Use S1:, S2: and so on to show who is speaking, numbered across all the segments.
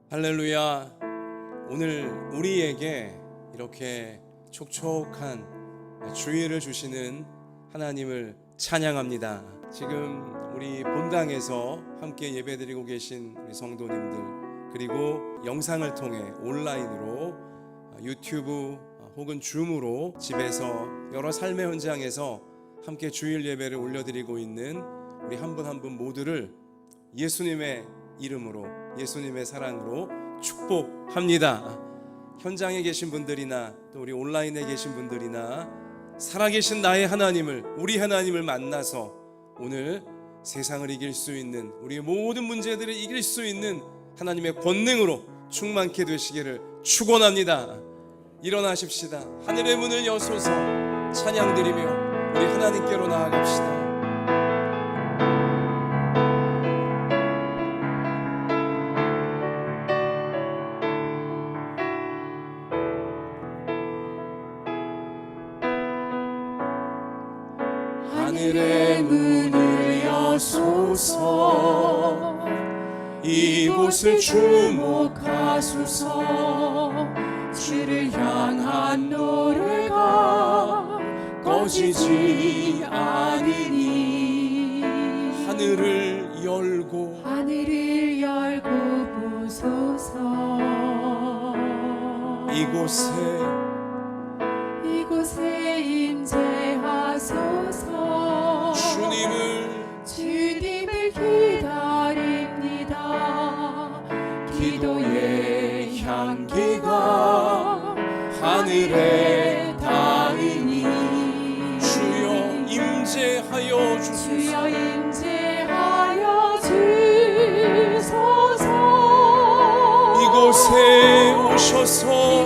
S1: 할렐루야. 오늘 우리에게 이렇게 촉촉한 주의를 주시는 하나님을 찬양합니다. 지금 우리 본당에서 함께 예배드리고 계신 우리 성도님들, 그리고 영상을 통해 온라인으로 유튜브 혹은 줌으로 집에서 여러 삶의 현장에서 함께 주일 예배를 올려드리고 있는 우리 한 분 한 분 모두를 예수님의 이름으로, 예수님의 사랑으로 축복합니다. 현장에 계신 분들이나 또 우리 온라인에 계신 분들이나 살아계신 나의 하나님을, 우리 하나님을 만나서 오늘 세상을 이길 수 있는, 우리의 모든 문제들을 이길 수 있는 하나님의 권능으로 충만케 되시기를 축원합니다. 일어나십시다. 하늘의 문을 여소서 찬양드리며 우리 하나님께로 나아갑시다.
S2: 하늘의 문을 여소서, 이곳을 주목하소서. 주를 향한 노래가 꺼지지 않으니
S1: 하늘을 열고
S2: 보소서. 이곳에 임재하소서. 주님을 기다립니다. 기도의 향기가 하늘에 닿으니
S1: 주여 임재하여 주소서.
S2: 주여 임재하여 주소서.
S1: 이곳에 오셔서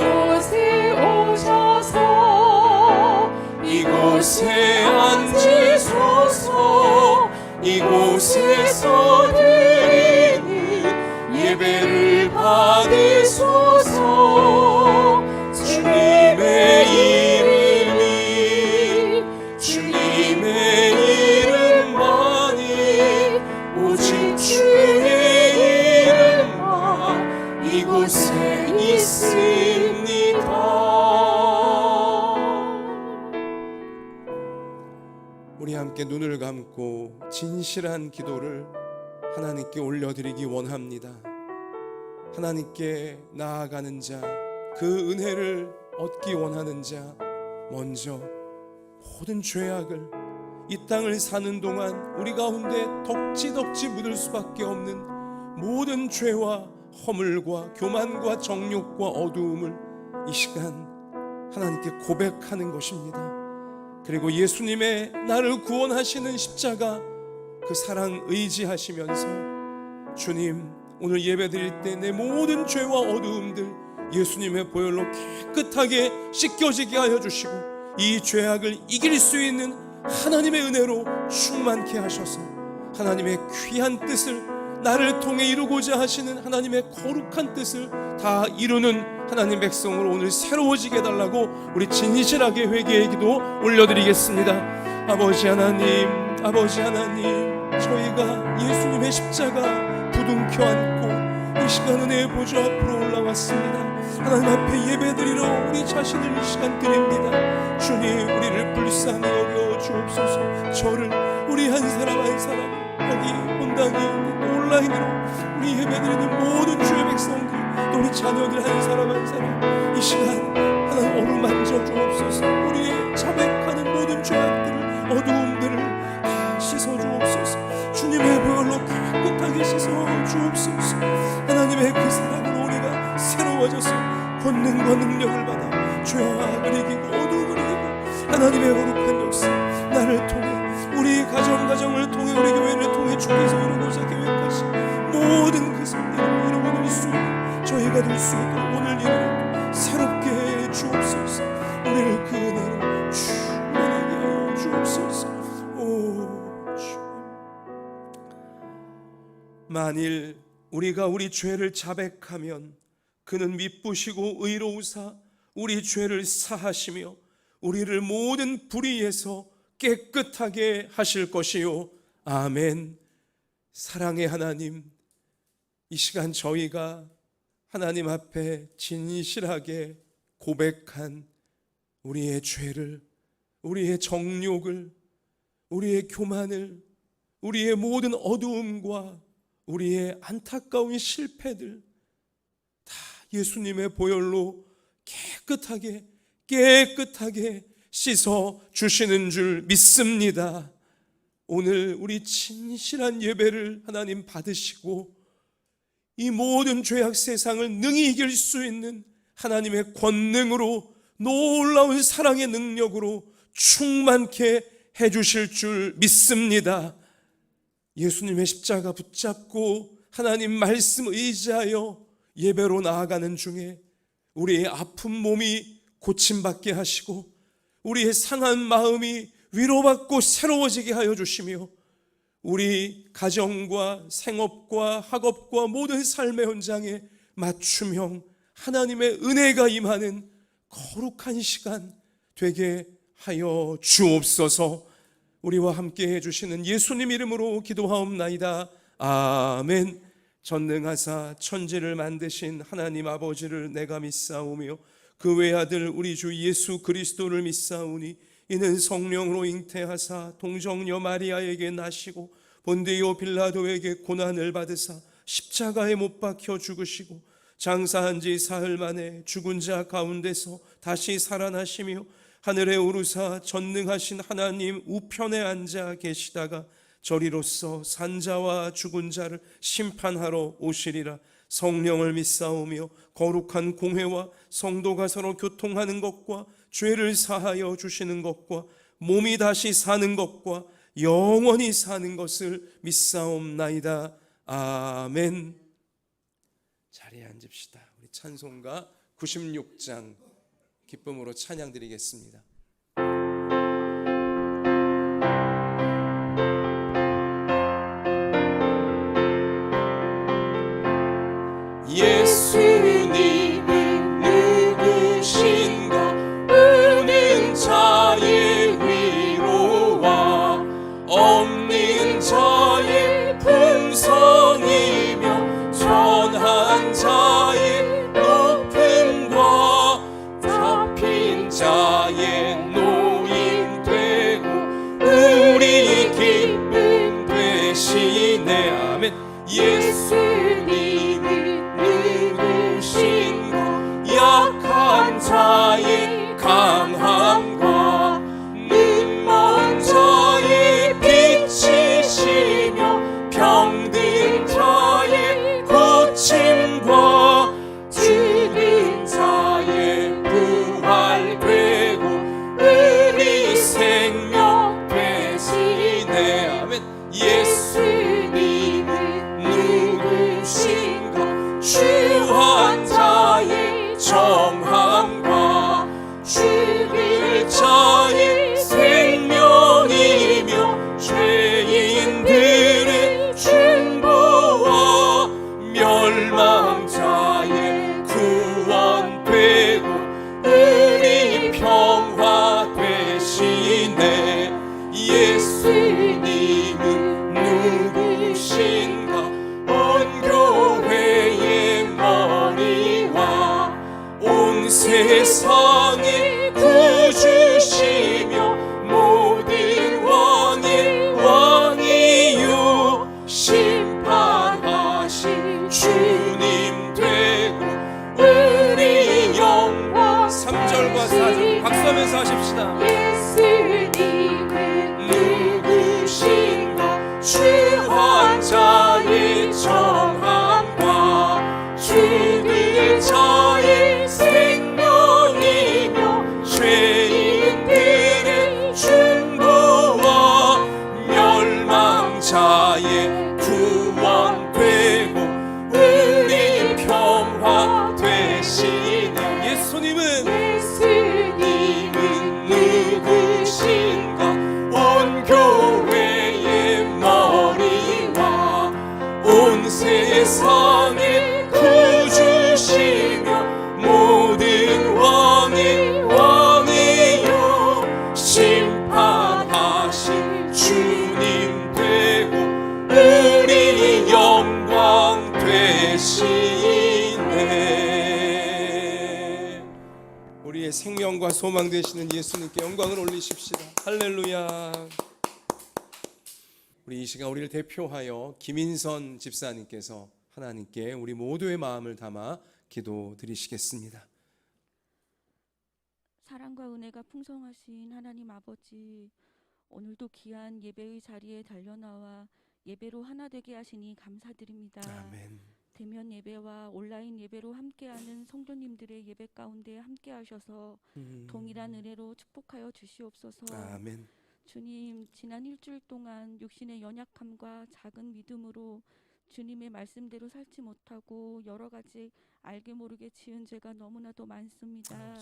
S1: 이곳에 앉으소서. 이곳에서 드리는 예배를 받으소서. 주님의 이름만이, 오직 주의 이름만 이곳에 있습니다. 우리 함께 눈을 감고 진실한 기도를 하나님께 올려드리기 원합니다. 하나님께 나아가는 자, 그 은혜를 얻기 원하는 자, 먼저 모든 죄악을, 이 땅을 사는 동안 우리 가운데 덕지덕지 묻을 수밖에 없는 모든 죄와 허물과 교만과 정욕과 어두움을 이 시간 하나님께 고백하는 것입니다. 그리고 예수님의 나를 구원하시는 십자가, 그 사랑 의지하시면서 주님, 오늘 예배 드릴 때 내 모든 죄와 어두움들 예수님의 보혈로 깨끗하게 씻겨지게 하여 주시고, 이 죄악을 이길 수 있는 하나님의 은혜로 충만케 하셔서 하나님의 귀한 뜻을 나를 통해 이루고자 하시는 하나님의 거룩한 뜻을 다 이루는 하나님 백성으로 오늘 새로워지게 해달라고 우리 진실하게 회개의 기도 올려드리겠습니다. 아버지 하나님, 저희가 예수님의 십자가 부둥켜 안고 이 시간 은혜의 보좌 앞으로 올라왔습니다. 하나님 앞에 예배드리러 우리 자신을 이 시간 드립니다. 주님, 우리를 불쌍히 여겨 주옵소서. 저를, 우리 한 사람 한 사람, 여기 본당에 온라인으로 우리 예배드리는 모든 주의 백성들, 또 우리 자녀들 한 사람 한 사람 이 시간 하나님 어루만져 주옵소서. 우리의 자백하는 모든 죄악들을, 어두움들을 다 씻어 주옵소서. 주님의 보혈로 깨끗하게 씻어 주옵소서. 하나님의 그 사랑으로 우리가 새로워져서 권능과 능력을 받아 죄악을 이기고 어두움을 이기고 하나님의 거룩한 역사, 나를 통해, 우리 가정을 통해, 우리 교회를 통해 주께서 이루고자 계획하신 모든 그 성대를 이루어낼 수 있는 저희가 될 수 있도록 오늘 예배를 새롭게 해 주옵소서. 우리를 그 은혜로 충만하게 하여 주옵소서. 오 주님, 만일 우리가 우리 죄를 자백하면 그는 미쁘시고 의로우사 우리 죄를 사하시며 우리를 모든 불의에서 깨끗하게 하실 것이요. 아멘. 사랑의 하나님, 이 시간 저희가 하나님 앞에 진실하게 고백한 우리의 죄를, 우리의 정욕을, 우리의 교만을, 우리의 모든 어두움과 우리의 안타까운 실패들 다 예수님의 보혈로 깨끗하게 씻어 주시는 줄 믿습니다. 오늘 우리 진실한 예배를 하나님 받으시고 이 모든 죄악 세상을 능히 이길 수 있는 하나님의 권능으로, 놀라운 사랑의 능력으로 충만케 해주실 줄 믿습니다. 예수님의 십자가 붙잡고 하나님 말씀 의지하여 예배로 나아가는 중에 우리의 아픈 몸이 고침받게 하시고 우리의 상한 마음이 위로받고 새로워지게 하여 주시며 우리 가정과 생업과 학업과 모든 삶의 현장에 맞춤형 하나님의 은혜가 임하는 거룩한 시간 되게 하여 주옵소서. 우리와 함께 해주시는 예수님 이름으로 기도하옵나이다. 아멘. 전능하사 천지를 만드신 하나님 아버지를 내가 믿사오며 그 외아들 우리 주 예수 그리스도를 믿사오니 이는 성령으로 잉태하사 동정녀 마리아에게 나시고 본디오 빌라도에게 고난을 받으사 십자가에 못 박혀 죽으시고 장사한 지 사흘 만에 죽은 자 가운데서 다시 살아나시며 하늘에 오르사 전능하신 하나님 우편에 앉아 계시다가 저리로서 산자와 죽은 자를 심판하러 오시리라. 성령을 믿사오며 거룩한 공회와 성도가 서로 교통하는 것과 죄를 사하여 주시는 것과 몸이 다시 사는 것과 영원히 사는 것을 믿사옵나이다. 아멘. 자리에 앉읍시다. 우리 찬송가 96장 기쁨으로 찬양 드리겠습니다.
S2: 예수님은 누구신가? 우는 자의 위로와 없는 자의 풍성이며 전한 자의 높음과 잡힌 자의 노임 되고 우리 기쁨 되시네. 아멘. 예수님은 약한 자의 강함과 눈먼 자의 빛이시며 병든 자의 고침과 죽은 자의 부활되고 우리 생명 되시네. 아멘. 예수님은 누구신가? 주한 자의 정함과 죽을 자의 생명이며 죄인들의 중보와 멸망자의 구원되고 우리 평화 되시네. 예수님은 누구신가? 온 교회의 머리와 온 세상의 구주시며 모든 왕의 왕이요 심판하신 주님 되고 우리 영원. 3절과 4절 박수하면서 하십시다. 예수님은 누구신가? 주한 자의 정함과 죽을 자의 생명이며 죄인들
S1: 우리의 생명과 소망 되시는 예수님께 영광을 올리십시다. 할렐루야. 우리 이 시간 우리를 대표하여 김인선 집사님께서 하나님께 우리 모두의 마음을 담아 기도드리시겠습니다.
S3: 사랑과 은혜가 풍성하신 하나님 아버지, 오늘도 귀한 예배의 자리에 달려나와 예배로 하나 되게 하시니 감사드립니다.
S1: 아멘.
S3: 대면 예배와 온라인 예배로 함께하는 성도님들의 예배 가운데 함께하셔서 동일한 은혜로 축복하여 주시옵소서.
S1: 아멘.
S3: 주님, 지난 일주일 동안 육신의 연약함과 작은 믿음으로 주님의 말씀대로 살지 못하고 여러 가지 알게 모르게 지은 죄가 너무나도 많습니다.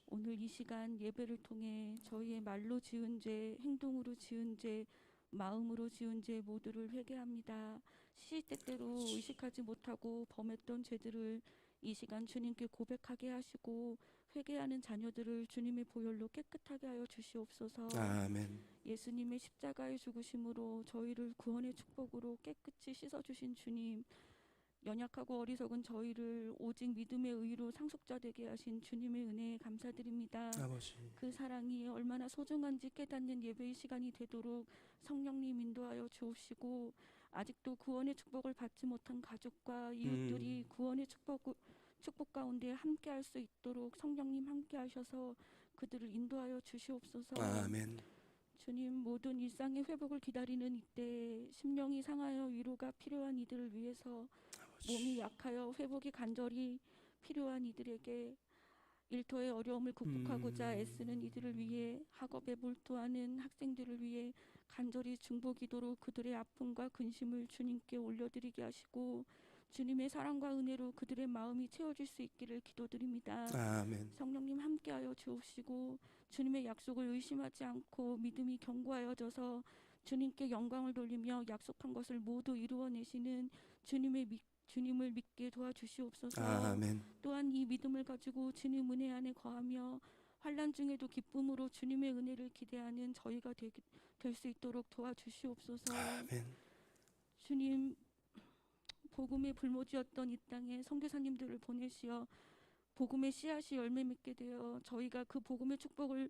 S3: 오늘 이 시간 예배를 통해 저희의 말로 지은 죄, 행동으로 지은 죄, 마음으로 지은 죄 모두를 회개합니다. 시시때때로 의식하지 못하고 범했던 죄들을 이 시간 주님께 고백하게 하시고 회개하는 자녀들을 주님의 보혈로 깨끗하게 하여 주시옵소서.
S1: 아멘.
S3: 예수님의 십자가의 죽으심으로 저희를 구원의 축복으로 깨끗이 씻어주신 주님, 연약하고 어리석은 저희를 오직 믿음의 의로 상속자 되게 하신 주님의 은혜에 감사드립니다.
S1: 아버지.
S3: 그 사랑이 얼마나 소중한지 깨닫는 예배의 시간이 되도록 성령님 인도하여 주옵시고, 아직도 구원의 축복을 받지 못한 가족과 이웃들이 구원의 축복 가운데 함께할 수 있도록 성령님 함께하셔서 그들을 인도하여 주시옵소서.
S1: 아멘.
S3: 주님, 모든 일상의 회복을 기다리는 이때 심령이 상하여 위로가 필요한 이들을 위해서, 몸이 약하여 회복이 간절히 필요한 이들에게, 일터의 어려움을 극복하고자 애쓰는 이들을 위해, 학업에 몰두하는 학생들을 위해 간절히 중보기도로 그들의 아픔과 근심을 주님께 올려드리게 하시고 주님의 사랑과 은혜로 그들의 마음이 채워질 수 있기를 기도드립니다.
S1: 아멘.
S3: 성령님 함께하여 주옵시고 주님의 약속을 의심하지 않고 믿음이 견고하여져서 주님께 영광을 돌리며 약속한 것을 모두 이루어내시는 주님을 믿게 도와주시옵소서.
S1: 아멘.
S3: 또한 이 믿음을 가지고 주님 은혜 안에 거하며 환난 중에도 기쁨으로 주님의 은혜를 기대하는 저희가 될 수 있도록 도와주시옵소서.
S1: 아멘.
S3: 주님, 복음의 불모지였던 이 땅에 선교사님들을 보내시어 복음의 씨앗이 열매 맺게 되어 저희가 그 복음의 축복을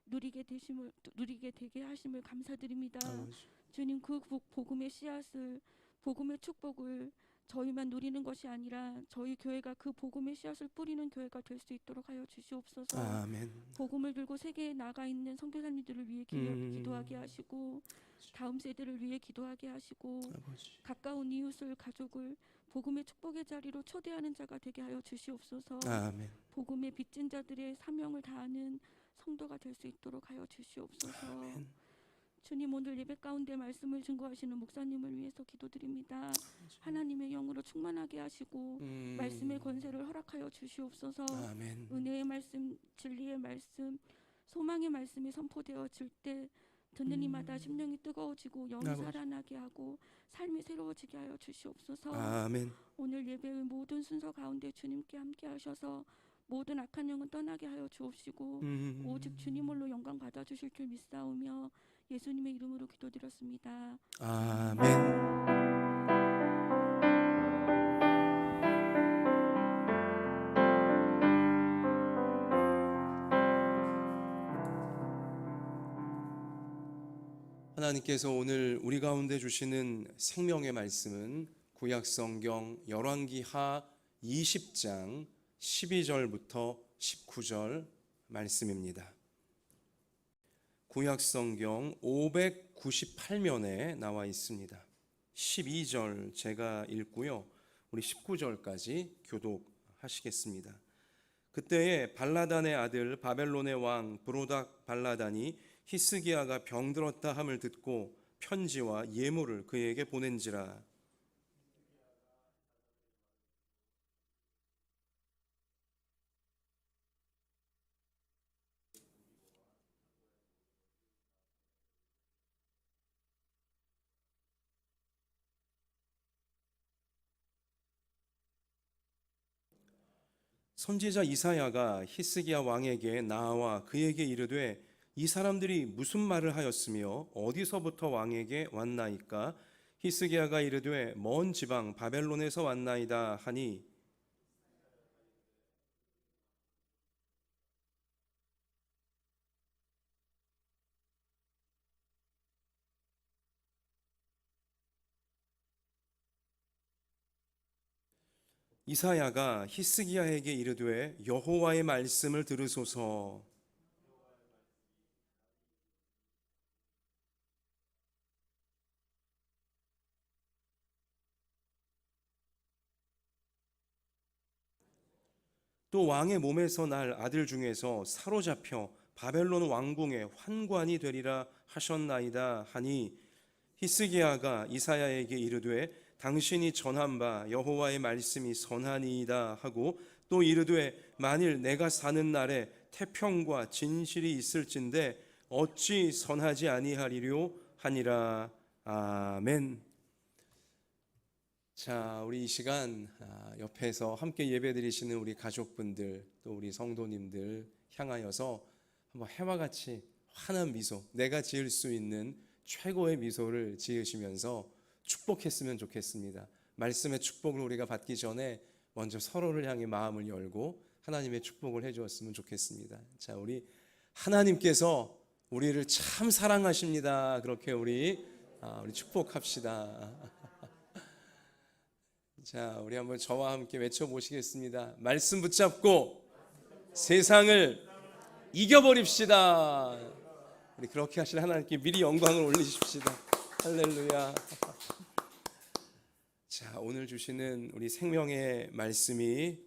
S3: 누리게 되게 하심을 감사드립니다.
S1: 아버지.
S3: 주님, 그 복음의 씨앗을, 복음의 축복을 저희만 누리는 것이 아니라 저희 교회가 그 복음의 씨앗을 뿌리는 교회가 될 수 있도록 하여 주시옵소서.
S1: 아멘.
S3: 복음을 들고 세계에 나가 있는 선교사님들을 위해 기도하게 하시고 다음 세대를 위해 기도하게 하시고
S1: 아버지.
S3: 가까운 이웃을, 가족을 복음의 축복의 자리로 초대하는 자가 되게 하여 주시옵소서.
S1: 아멘.
S3: 복음의 빚진 자들의 사명을 다하는 성도가 될 수 있도록 하여 주시옵소서.
S1: 아멘.
S3: 주님, 오늘 예배 가운데 말씀을 증거하시는 목사님을 위해서 기도드립니다. 하나님의 영으로 충만하게 하시고 말씀의 권세를 허락하여 주시옵소서.
S1: 아멘.
S3: 은혜의 말씀, 진리의 말씀, 소망의 말씀이 선포되어질 때 듣는 이마다 심령이 뜨거워지고 영이
S1: 아버지.
S3: 살아나게 하고 삶이 새로워지게 하여 주시옵소서.
S1: 아멘.
S3: 오늘 예배의 모든 순서 가운데 주님께 함께 하셔서 모든 악한 영은 떠나게 하여 주옵시고 오직 주님 홀로 영광 받아주실 줄 믿사오며 예수님의 이름으로 기도드렸습니다.
S1: 아멘. 하나님께서 오늘 우리 가운데 주시는 생명의 말씀은 구약성경 열왕기하 20장 12절부터 19절 말씀입니다. 구약성경 598면에 나와 있습니다. 12절 제가 읽고요, 우리 19절까지 교독하시겠습니다. 그때에 발라단의 아들 바벨론의 왕 브로닥 발라단이 히스기야가 병들었다 함을 듣고 편지와 예물을 그에게 보낸지라. 선지자 이사야가 히스기야 왕에게 나와 그에게 이르되 이 사람들이 무슨 말을 하였으며 어디서부터 왕에게 왔나이까? 히스기야가 이르되 먼 지방 바벨론에서 왔나이다 하니 이사야가 히스기야에게 이르되 여호와의 말씀을 들으소서. 또 왕의 몸에서 날 아들 중에서 사로잡혀 바벨론 왕궁의 환관이 되리라 하셨나이다 하니 히스기야가 이사야에게 이르되 당신이 전한 바 여호와의 말씀이 선하니이다 하고 또 이르되 만일 내가 사는 날에 태평과 진실이 있을진데 어찌 선하지 아니하리요 하니라. 아멘. 자, 우리 이 시간 옆에서 함께 예배드리시는 우리 가족분들 또 우리 성도님들 향하여서 한번 해와 같이 환한 미소, 내가 지을 수 있는 최고의 미소를 지으시면서 축복했으면 좋겠습니다. 말씀의 축복을 우리가 받기 전에 먼저 서로를 향해 마음을 열고 하나님의 축복을 해주었으면 좋겠습니다. 자, 우리 하나님께서 우리를 참 사랑하십니다. 그렇게 우리 축복합시다. 자, 우리 한번 저와 함께 외쳐보시겠습니다. 말씀 붙잡고 세상을 이겨버립시다. 우리 그렇게 하실 하나님께 미리 영광을 올리십시다. 할렐루야. 자, 오늘 주시는 우리 생명의 말씀이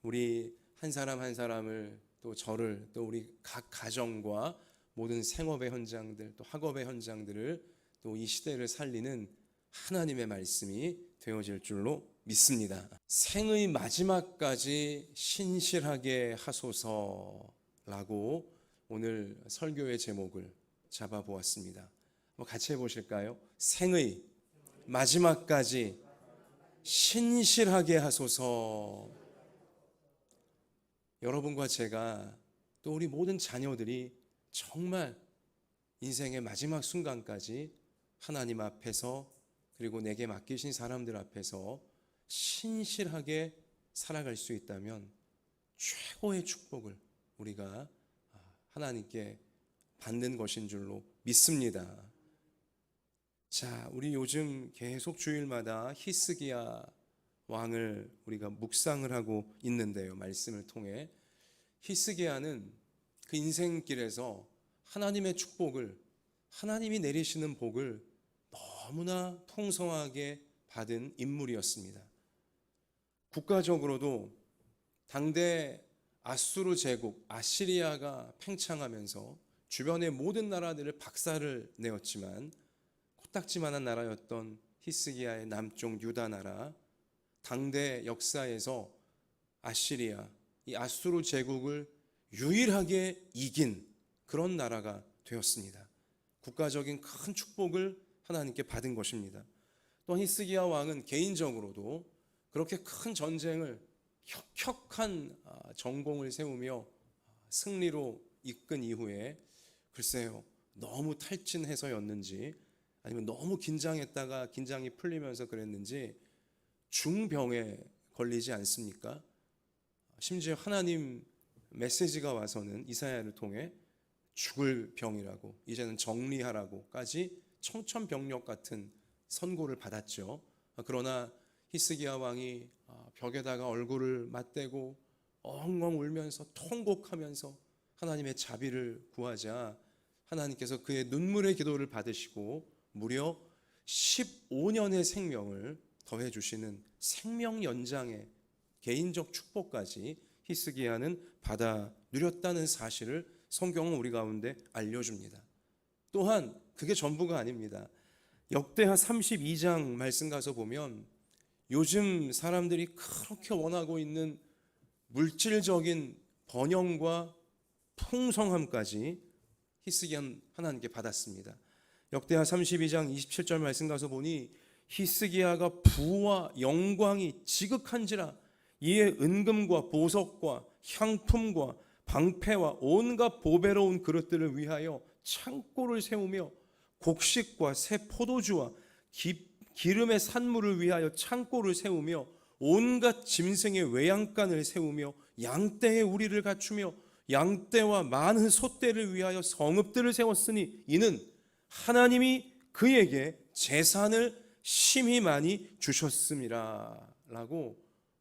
S1: 우리 한 사람 한 사람을 또 저를 또 우리 각 가정과 모든 생업의 현장들 또 학업의 현장들을 또 이 시대를 살리는 하나님의 말씀이 되어질 줄로 믿습니다. 생의 마지막까지 신실하게 하소서라고 오늘 설교의 제목을 잡아보았습니다. 한번 같이 해보실까요? 생의 마지막까지 신실하게 하소서. 여러분과 제가 또 우리 모든 자녀들이 정말 인생의 마지막 순간까지 하나님 앞에서 그리고 내게 맡기신 사람들 앞에서 신실하게 살아갈 수 있다면 최고의 축복을 우리가 하나님께 받는 것인 줄로 믿습니다. 자, 우리 요즘 계속 주일마다 히스기야 왕을 우리가 묵상을 하고 있는데요. 말씀을 통해 히스기야는 그 인생길에서 하나님의 축복을, 하나님이 내리시는 복을 너무나 풍성하게 받은 인물이었습니다. 국가적으로도 당대 아수르 제국 아시리아가 팽창하면서 주변의 모든 나라들을 박살을 내었지만 코딱지만한 나라였던 히스기야의 남쪽 유다 나라, 당대 역사에서 아시리아, 이 아수르 제국을 유일하게 이긴 그런 나라가 되었습니다. 국가적인 큰 축복을 하나님께 받은 것입니다. 또한 히스기야 왕은 개인적으로도 그렇게 큰 전쟁을 혁혁한 전공을 세우며 승리로 이끈 이후에 글쎄요, 너무 탈진해서였는지 아니면 너무 긴장했다가 긴장이 풀리면서 그랬는지 중병에 걸리지 않습니까? 심지어 하나님 메시지가 와서는 이사야를 통해 죽을 병이라고, 이제는 정리하라고까지 청천벽력 같은 선고를 받았죠. 그러나 히스기야 왕이 벽에다가 얼굴을 맞대고 엉엉 울면서 통곡하면서 하나님의 자비를 구하자 하나님께서 그의 눈물의 기도를 받으시고 무려 15년의 생명을 더해 주시는 생명 연장의 개인적 축복까지 히스기야는 받아 누렸다는 사실을 성경은 우리 가운데 알려줍니다. 또한 그게 전부가 아닙니다. 역대하 32장 말씀 가서 보면 요즘 사람들이 그렇게 원하고 있는 물질적인 번영과 풍성함까지 히스기야는 하나님께 받았습니다. 역대하 32장 27절 말씀 가서 보니 히스기야가 부와 영광이 지극한지라 이에 은금과 보석과 향품과 방패와 온갖 보배로운 그릇들을 위하여 창고를 세우며 곡식과 새 포도주와 기름의 산물을 위하여 창고를 세우며 온갖 짐승의 외양간을 세우며 양떼의 우리를 갖추며 양떼와 많은 소떼를 위하여 성읍들을 세웠으니 이는 하나님이 그에게 재산을 심히 많이 주셨음이라 라고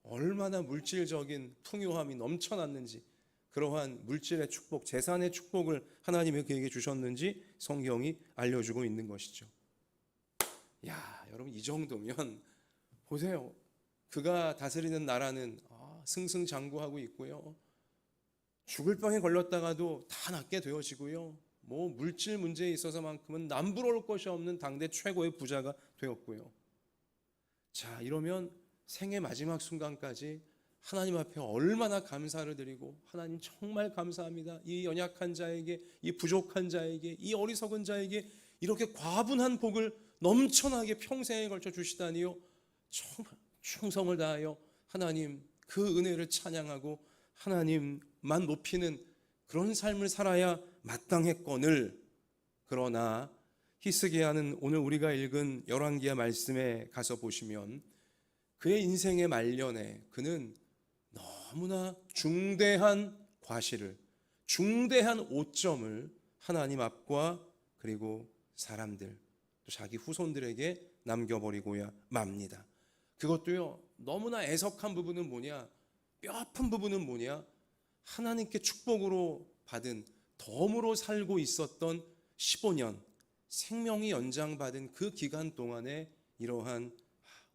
S1: 얼마나 물질적인 풍요함이 넘쳐났는지, 그러한 물질의 축복, 재산의 축복을 하나님이 그에게 주셨는지 성경이 알려주고 있는 것이죠. 야, 여러분, 이 정도면 보세요. 그가 다스리는 나라는 승승장구하고 있고요. 죽을 병에 걸렸다가도 다 낫게 되어지고요. 뭐 물질 문제에 있어서만큼은 남부러울 것이 없는 당대 최고의 부자가 되었고요. 자, 이러면 생의 마지막 순간까지 하나님 앞에 얼마나 감사를 드리고, 하나님 정말 감사합니다. 이 연약한 자에게, 이 부족한 자에게, 이 어리석은 자에게 이렇게 과분한 복을 넘쳐나게 평생에 걸쳐 주시다니요. 정말 충성을 다하여 하나님 그 은혜를 찬양하고 하나님만 높이는 그런 삶을 살아야 마땅했거늘. 그러나 히스기야는 오늘 우리가 읽은 열왕기야 말씀에 가서 보시면 그의 인생의 말년에 그는 너무나 중대한 과실을, 중대한 오점을 하나님 앞과 그리고 사람들, 또 자기 후손들에게 남겨버리고야 맙니다. 그것도요, 너무나 애석한 부분은 뭐냐, 뼈아픈 부분은 뭐냐, 하나님께 축복으로 받은, 덤으로 살고 있었던 15년 생명이 연장받은 그 기간 동안에 이러한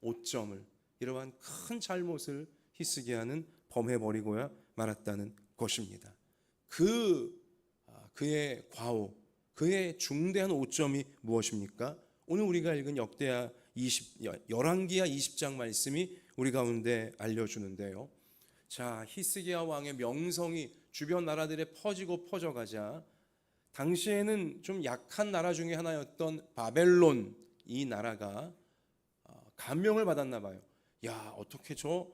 S1: 오점을, 이러한 큰 잘못을 히스기야는 범해버리고야 말았다는 것입니다. 그의 과오, 그의 중대한 오점이 무엇입니까? 오늘 우리가 읽은 열왕기야 20장 말씀이 우리 가운데 알려주는데요. 자, 히스기야 왕의 명성이 주변 나라들에 퍼져가자 당시에는 좀 약한 나라 중에 하나였던 바벨론, 이 나라가 감명을 받았나 봐요. 야, 어떻게 저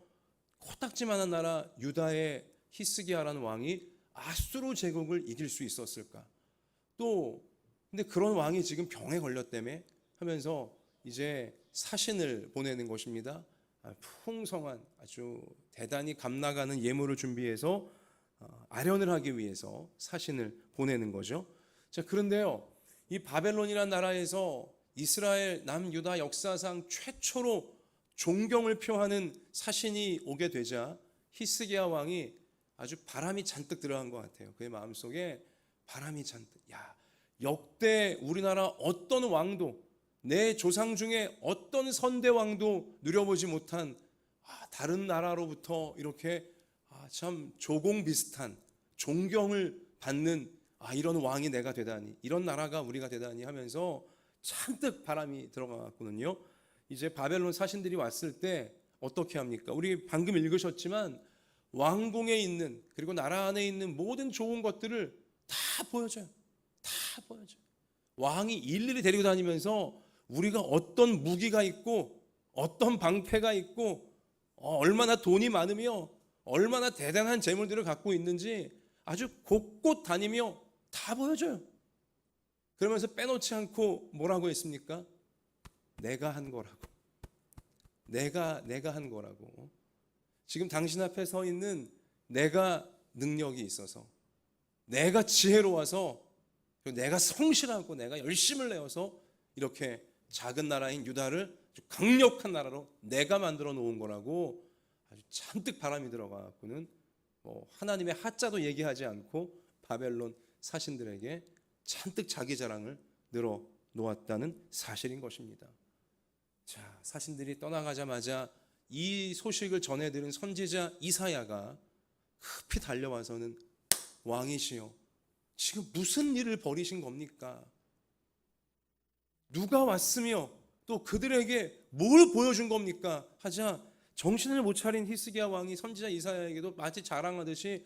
S1: 코딱지만한 나라 유다의 히스기야라는 왕이 아수르 제국을 이길 수 있었을까? 또 근데 그런 왕이 지금 병에 걸렸다며 하면서 이제 사신을 보내는 것입니다. 풍성한 아주 대단히 값나가는 예물을 준비해서 아련을 하기 위해서 사신을 보내는 거죠. 자, 그런데요, 이 바벨론이라는 나라에서 이스라엘 남유다 역사상 최초로 존경을 표하는 사신이 오게 되자 히스기야 왕이 아주 바람이 잔뜩 들어간 것 같아요. 그의 마음속에 바람이 잔뜩, 야, 역대 우리나라 어떤 왕도, 내 조상 중에 어떤 선대 왕도 누려보지 못한 다른 나라로부터 이렇게 참 조공 비슷한 존경을 받는 이런 왕이 내가 되다니, 이런 나라가 우리가 되다니 하면서 잔뜩 바람이 들어갔거든요. 이제 바벨론 사신들이 왔을 때 어떻게 합니까? 우리 방금 읽으셨지만 왕궁에 있는, 그리고 나라 안에 있는 모든 좋은 것들을 다 보여줘요. 다 보여줘요. 왕이 일일이 데리고 다니면서 우리가 어떤 무기가 있고 어떤 방패가 있고 얼마나 돈이 많으며 얼마나 대단한 재물들을 갖고 있는지 아주 곳곳 다니며 다 보여줘요. 그러면서 빼놓지 않고 뭐라고 했습니까? 내가 한 거라고. 내가 한 거라고. 지금 당신 앞에 서 있는 내가 능력이 있어서, 내가 지혜로워서, 내가 성실하고 내가 열심을 내어서 이렇게 작은 나라인 유다를 아주 강력한 나라로 내가 만들어 놓은 거라고 아주 잔뜩 바람이 들어가고는 하나님의 하자도 얘기하지 않고 바벨론 사신들에게 잔뜩 자기 자랑을 늘어 놓았다는 사실인 것입니다. 자, 사신들이 떠나가자마자 이 소식을 전해들은 선지자 이사야가 급히 달려와서는 왕이시여, 지금 무슨 일을 벌이신 겁니까? 누가 왔으며 또 그들에게 뭘 보여준 겁니까? 하자 정신을 못 차린 히스기야 왕이 선지자 이사야에게도 마치 자랑하듯이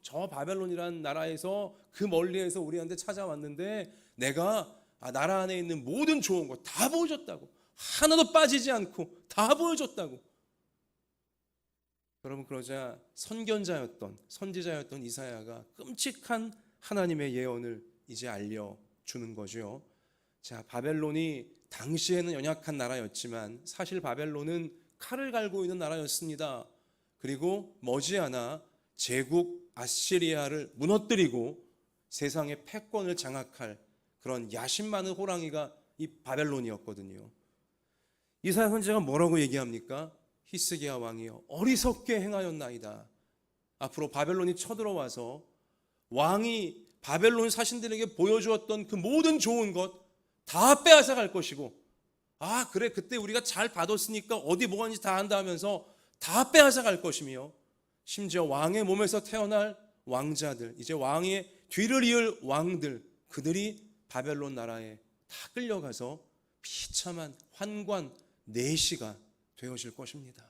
S1: 저 바벨론이라는 나라에서 그 멀리에서 우리한테 찾아왔는데 내가 나라 안에 있는 모든 좋은 거 다 보여줬다고, 하나도 빠지지 않고 다 보여줬다고. 여러분, 그러자 선지자였던 이사야가 끔찍한 하나님의 예언을 이제 알려주는 거죠. 자, 바벨론이 당시에는 연약한 나라였지만 사실 바벨론은 칼을 갈고 있는 나라였습니다. 그리고 머지않아 제국 아시리아를 무너뜨리고 세상의 패권을 장악할 그런 야심 많은 호랑이가 이 바벨론이었거든요. 이사야 선지자가 뭐라고 얘기합니까? 히스기야 왕이여 어리석게 행하였나이다. 앞으로 바벨론이 쳐들어와서 왕이 바벨론 사신들에게 보여주었던 그 모든 좋은 것 다 빼앗아 갈 것이고, 아 그래 그때 우리가 잘 받았으니까 어디 뭐가 있는지 다 안다 하면서 다 빼앗아 갈 것이며, 심지어 왕의 몸에서 태어날 왕자들, 이제 왕의 뒤를 이을 왕들, 그들이 바벨론 나라에 다 끌려가서 비참한 환관 내시가 되어질 것입니다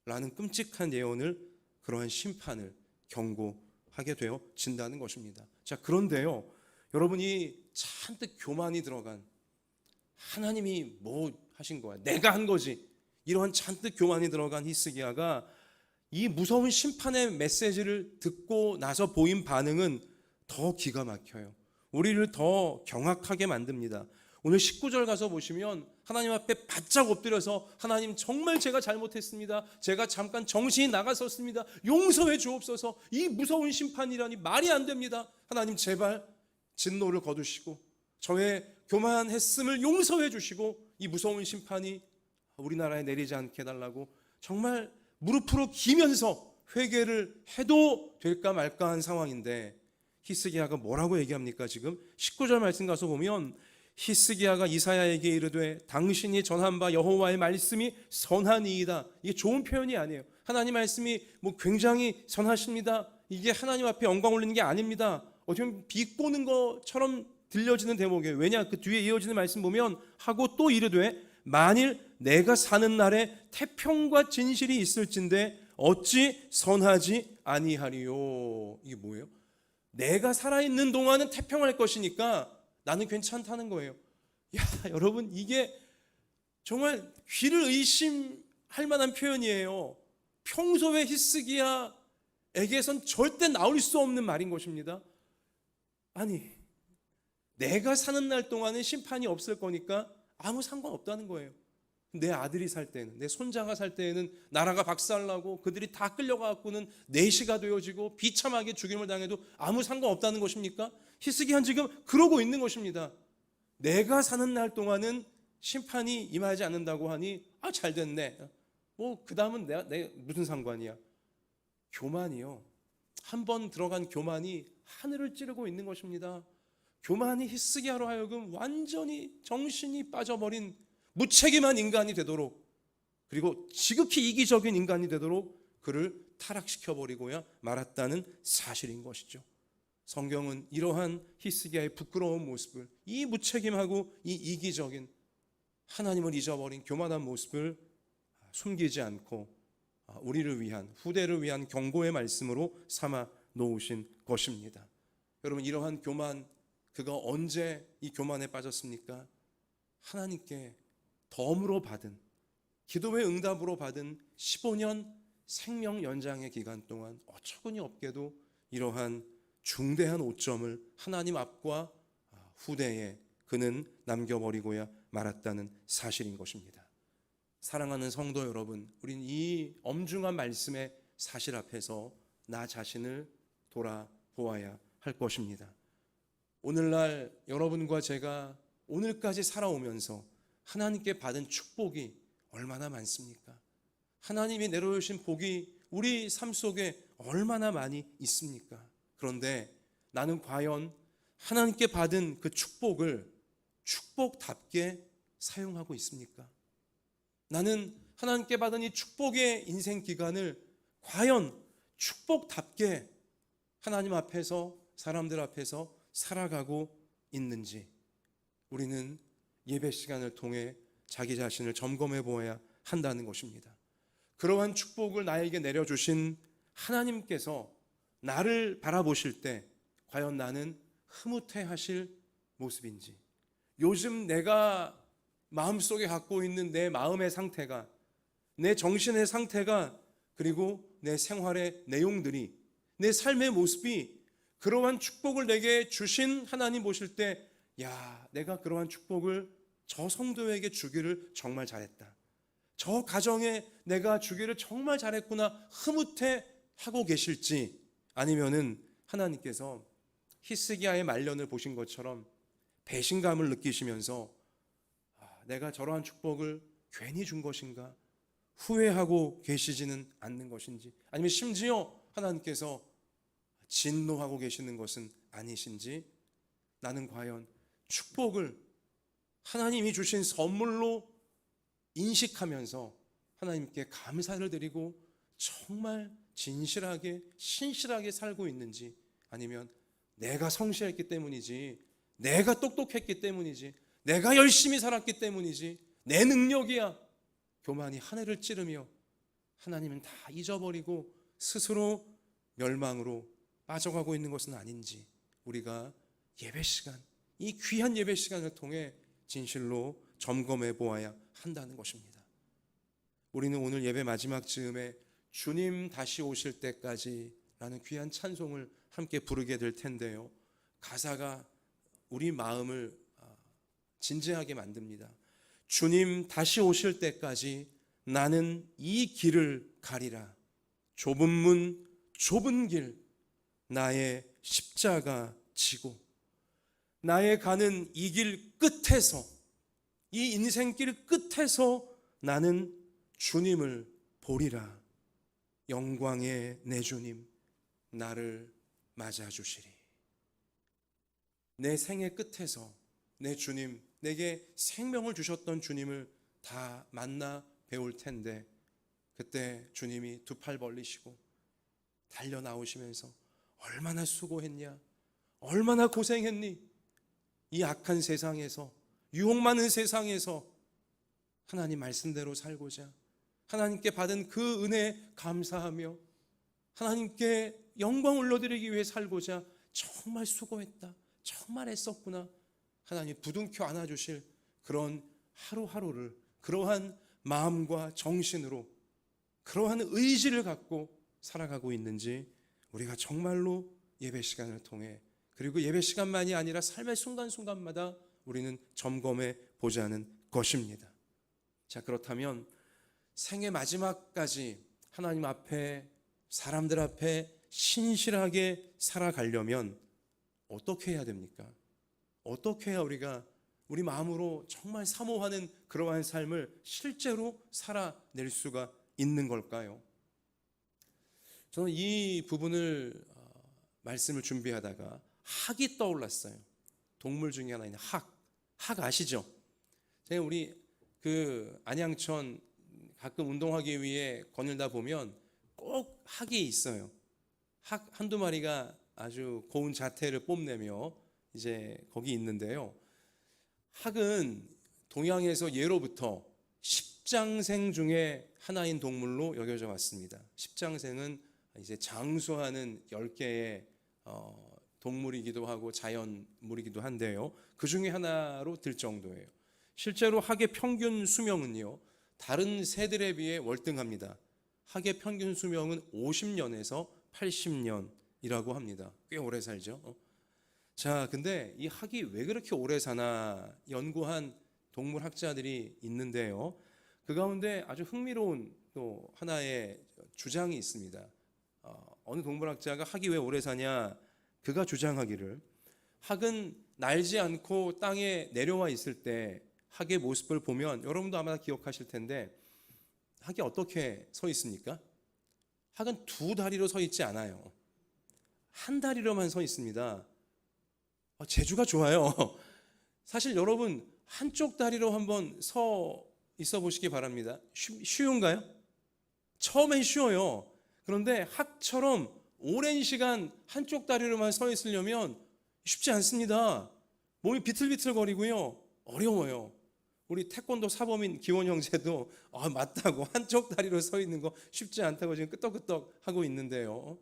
S1: 라는 끔찍한 예언을, 그러한 심판을 경고하게 되어진다는 것입니다. 자, 그런데요 여러분이 잔뜩 교만이 들어간, 하나님이 뭐 하신 거야, 내가 한 거지, 이러한 잔뜩 교만이 들어간 히스기야가 이 무서운 심판의 메시지를 듣고 나서 보인 반응은 더 기가 막혀요. 우리를 더 경악하게 만듭니다. 오늘 19절 가서 보시면 하나님 앞에 바짝 엎드려서, 하나님 정말 제가 잘못했습니다, 제가 잠깐 정신이 나갔었습니다, 용서해 주옵소서, 이 무서운 심판이라니 말이 안 됩니다, 하나님 제발 진노를 거두시고 저의 교만했음을 용서해 주시고 이 무서운 심판이 우리나라에 내리지 않게 해달라고 정말 무릎으로 기면서 회개를 해도 될까 말까 한 상황인데, 히스기야가 뭐라고 얘기합니까? 지금 19절 말씀 가서 보면 히스기야가 이사야에게 이르되 당신이 전한 바 여호와의 말씀이 선하니이다. 이게 좋은 표현이 아니에요. 하나님 말씀이 뭐 굉장히 선하십니다, 이게 하나님 앞에 영광 올리는 게 아닙니다. 어떻게 보면 비꼬는 것처럼 들려지는 대목이에요. 왜냐? 그 뒤에 이어지는 말씀 보면 하고 또 이르되 만일 내가 사는 날에 태평과 진실이 있을진데 어찌 선하지 아니하리요. 이게 뭐예요? 내가 살아있는 동안은 태평할 것이니까 나는 괜찮다는 거예요. 야, 여러분 이게 정말 귀를 의심할 만한 표현이에요. 평소에 히스기야에게선 절대 나올 수 없는 말인 것입니다. 아니, 내가 사는 날 동안은 심판이 없을 거니까 아무 상관없다는 거예요. 내 아들이 살 때는, 내 손자가 살 때에는 나라가 박살나고 그들이 다 끌려가고는 내시가 되어지고 비참하게 죽임을 당해도 아무 상관없다는 것입니까? 히스기야는 지금 그러고 있는 것입니다. 내가 사는 날 동안은 심판이 임하지 않는다고 하니 아 잘 됐네, 뭐 그 다음은 내가 무슨 상관이야. 교만이요, 한 번 들어간 교만이 하늘을 찌르고 있는 것입니다. 교만이 히스기야로 하여금 완전히 정신이 빠져버린 무책임한 인간이 되도록, 그리고 지극히 이기적인 인간이 되도록 그를 타락시켜버리고야 말았다는 사실인 것이죠. 성경은 이러한 히스기야의 부끄러운 모습을, 이 무책임하고 이 이기적인 하나님을 잊어버린 교만한 모습을 숨기지 않고 우리를 위한, 후대를 위한 경고의 말씀으로 삼아 놓으신 것입니다. 여러분, 이러한 교만, 그가 언제 이 교만에 빠졌습니까? 하나님께 덤으로 받은, 기도의 응답으로 받은 15년 생명 연장의 기간 동안 어처구니 없게도 이러한 중대한 오점을 하나님 앞과 후대에 그는 남겨버리고야 말았다는 사실인 것입니다. 사랑하는 성도 여러분, 우린 이 엄중한 말씀의 사실 앞에서 나 자신을 돌아보아야 할 것입니다. 오늘날 여러분과 제가 오늘까지 살아오면서 하나님께 받은 축복이 얼마나 많습니까? 하나님이 내려오신 복이 우리 삶 속에 얼마나 많이 있습니까? 그런데 나는 과연 하나님께 받은 그 축복을 축복답게 사용하고 있습니까? 나는 하나님께 받은 이 축복의 인생 기간을 과연 축복답게 하나님 앞에서, 사람들 앞에서 살아가고 있는지, 우리는 예배 시간을 통해 자기 자신을 점검해 보아야 한다는 것입니다. 그러한 축복을 나에게 내려주신 하나님께서 나를 바라보실 때 과연 나는 흐뭇해하실 모습인지, 요즘 내가 마음속에 갖고 있는 내 마음의 상태가, 내 정신의 상태가, 그리고 내 생활의 내용들이, 내 삶의 모습이 그러한 축복을 내게 주신 하나님 보실 때, 야, 내가 그러한 축복을 저 성도에게 주기를 정말 잘했다, 저 가정에 내가 주기를 정말 잘했구나, 흐뭇해 하고 계실지, 아니면은 하나님께서 히스기야의 말년을 보신 것처럼 배신감을 느끼시면서 내가 저러한 축복을 괜히 준 것인가, 후회하고 계시지는 않는 것인지, 아니면 심지어 하나님께서 진노하고 계시는 것은 아니신지, 나는 과연 축복을 하나님이 주신 선물로 인식하면서 하나님께 감사를 드리고 정말 진실하게 신실하게 살고 있는지, 아니면 내가 성실했기 때문이지, 내가 똑똑했기 때문이지, 내가 열심히 살았기 때문이지, 내 능력이야, 교만이 하늘을 찌르며 하나님은 다 잊어버리고 스스로 멸망으로 빠져가고 있는 것은 아닌지, 우리가 예배 시간, 이 귀한 예배 시간을 통해 진실로 점검해 보아야 한다는 것입니다. 우리는 오늘 예배 마지막 즈음에 주님 다시 오실 때까지 라는 귀한 찬송을 함께 부르게 될 텐데요, 가사가 우리 마음을 진지하게 만듭니다. 주님 다시 오실 때까지 나는 이 길을 가리라. 좁은 문 좁은 길 나의 십자가 지고, 나의 가는 이 길 끝에서, 이 인생길 끝에서 나는 주님을 보리라. 영광의 내 주님 나를 맞아주시리. 내 생의 끝에서 내 주님, 내게 생명을 주셨던 주님을 다 만나 배울 텐데, 그때 주님이 두 팔 벌리시고 달려 나오시면서 얼마나 수고했냐, 얼마나 고생했니, 이 악한 세상에서, 유혹 많은 세상에서 하나님 말씀대로 살고자, 하나님께 받은 그 은혜에 감사하며 하나님께 영광 올려드리기 위해 살고자 정말 수고했다, 정말 애썼구나, 하나님 부둥켜 안아주실 그런 하루하루를 그러한 마음과 정신으로, 그러한 의지를 갖고 살아가고 있는지, 우리가 정말로 예배 시간을 통해, 그리고 예배 시간만이 아니라 삶의 순간순간마다 우리는 점검해 보자는 것입니다. 자, 그렇다면 생의 마지막까지 하나님 앞에, 사람들 앞에 신실하게 살아가려면 어떻게 해야 됩니까? 어떻게 해야 우리가 우리 마음으로 정말 사모하는 그러한 삶을 실제로 살아낼 수가 있는 걸까요? 저는 이 부분을 말씀을 준비하다가 학이 떠올랐어요. 동물 중에 하나인 학 아시죠? 제가 우리 그 안양천 가끔 운동하기 위해 거닐다 보면 꼭 학이 있어요. 학 한두 마리가 아주 고운 자태를 뽐내며 이제 거기 있는데요, 학은 동양에서 예로부터 십장생 중에 하나인 동물로 여겨져 왔습니다. 십장생은 이제 장수하는 10개의 동물이기도 하고 자연물이기도 한데요, 그 중에 하나로 들 정도예요. 실제로 학의 평균 수명은요, 다른 새들에 비해 월등합니다. 학의 평균 수명은 50년에서 80년이라고 합니다. 꽤 오래 살죠. 자, 근데 이 학이 왜 그렇게 오래 사나 연구한 동물학자들이 있는데요, 그 가운데 아주 흥미로운 또 하나의 주장이 있습니다. 어느 동물학자가 학이 왜 오래 사냐, 그가 주장하기를, 학은 날지 않고 땅에 내려와 있을 때 학의 모습을 보면, 여러분도 아마 기억하실 텐데, 학이 어떻게 서 있습니까? 학은 두 다리로 서 있지 않아요. 한 다리로만 서 있습니다. 재주가 좋아요. 사실 여러분 한쪽 다리로 한번 서 있어 보시기 바랍니다. 쉬운가요? 처음엔 쉬워요. 그런데 학처럼 오랜 시간 한쪽 다리로만 서 있으려면 쉽지 않습니다. 몸이 비틀비틀거리고요, 어려워요. 우리 태권도 사범인 기원 형제도 맞다고, 한쪽 다리로 서 있는 거 쉽지 않다고 지금 끄떡끄떡 하고 있는데요,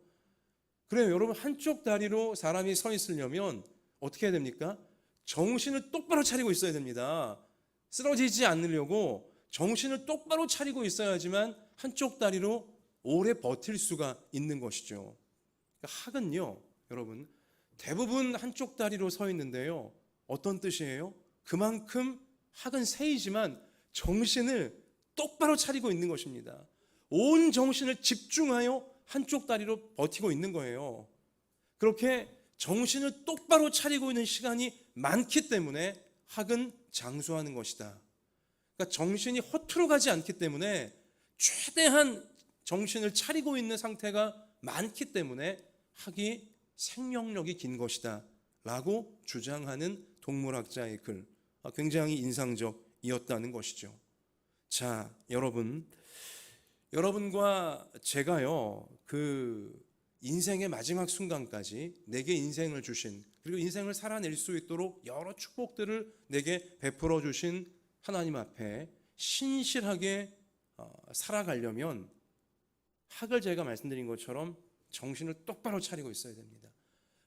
S1: 그래요. 여러분, 한쪽 다리로 사람이 서 있으려면 어떻게 해야 됩니까? 정신을 똑바로 차리고 있어야 됩니다. 쓰러지지 않으려고 정신을 똑바로 차리고 있어야지만 한쪽 다리로 오래 버틸 수가 있는 것이죠. 학은요, 여러분, 대부분 한쪽 다리로 서 있는데요, 어떤 뜻이에요? 그만큼 학은 새이지만 정신을 똑바로 차리고 있는 것입니다. 온 정신을 집중하여 한쪽 다리로 버티고 있는 거예요. 그렇게 정신을 똑바로 차리고 있는 시간이 많기 때문에 학은 장수하는 것이다. 그러니까 정신이 허투루 가지 않기 때문에 최대한 정신을 차리고 있는 상태가 많기 때문에 학이 생명력이 긴 것이다 라고 주장하는 동물학자의 글, 굉장히 인상적이었다는 것이죠. 자, 여러분과 제가요, 그 인생의 마지막 순간까지 내게 인생을 주신, 그리고 인생을 살아낼 수 있도록 여러 축복들을 내게 베풀어 주신 하나님 앞에 신실하게 살아가려면 학을 제가 말씀드린 것처럼 정신을 똑바로 차리고 있어야 됩니다.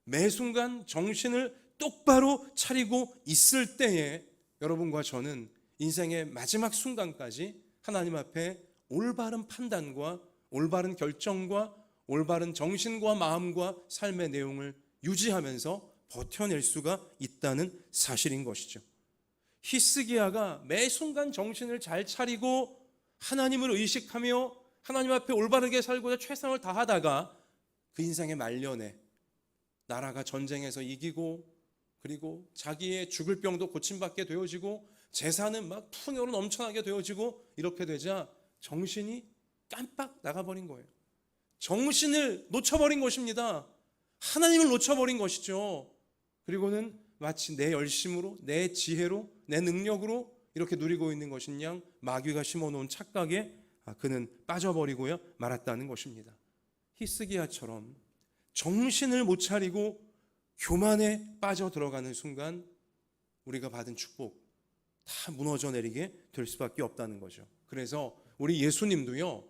S1: 매 순간 정신을 똑바로 차리고 있을 때에 여러분과 저는 인생의 마지막 순간까지 하나님 앞에 올바른 판단과 올바른 결정과 올바른 정신과 마음과 삶의 내용을 유지하면서 버텨낼 수가 있다는 사실인 것이죠. 히스기야가 매 순간 정신을 잘 차리고 하나님을 의식하며 하나님 앞에 올바르게 살고자 최선을 다하다가 그 인생의 말년에 나라가 전쟁에서 이기고 그리고 자기의 죽을 병도 고침받게 되어지고 재산은 막 풍요로 넘쳐나게 되어지고 이렇게 되자 정신이 깜빡 나가버린 거예요. 정신을 놓쳐버린 것입니다. 하나님을 놓쳐버린 것이죠. 그리고는 마치 내 열심으로, 내 지혜로, 내 능력으로 이렇게 누리고 있는 것인 양 마귀가 심어놓은 착각에 그는 빠져버리고야 말았다는 것입니다. 히스기야처럼 정신을 못 차리고 교만에 빠져 들어가는 순간 우리가 받은 축복 다 무너져 내리게 될 수밖에 없다는 거죠. 그래서 우리 예수님도요,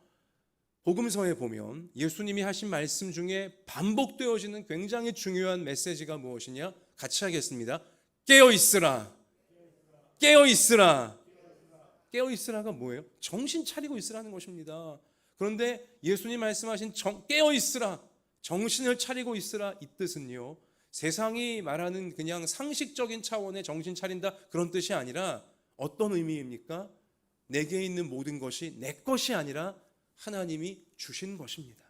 S1: 복음서에 보면 예수님이 하신 말씀 중에 반복되어지는 굉장히 중요한 메시지가 무엇이냐? 같이 하겠습니다. 깨어 있으라. 깨어 있으라. 깨어 있으라가 뭐예요? 정신 차리고 있으라는 것입니다. 그런데 예수님 말씀하신 깨어 있으라, 정신을 차리고 있으라, 이 뜻은요, 세상이 말하는 그냥 상식적인 차원의 정신 차린다 그런 뜻이 아니라 어떤 의미입니까? 내게 있는 모든 것이 내 것이 아니라 하나님이 주신 것입니다.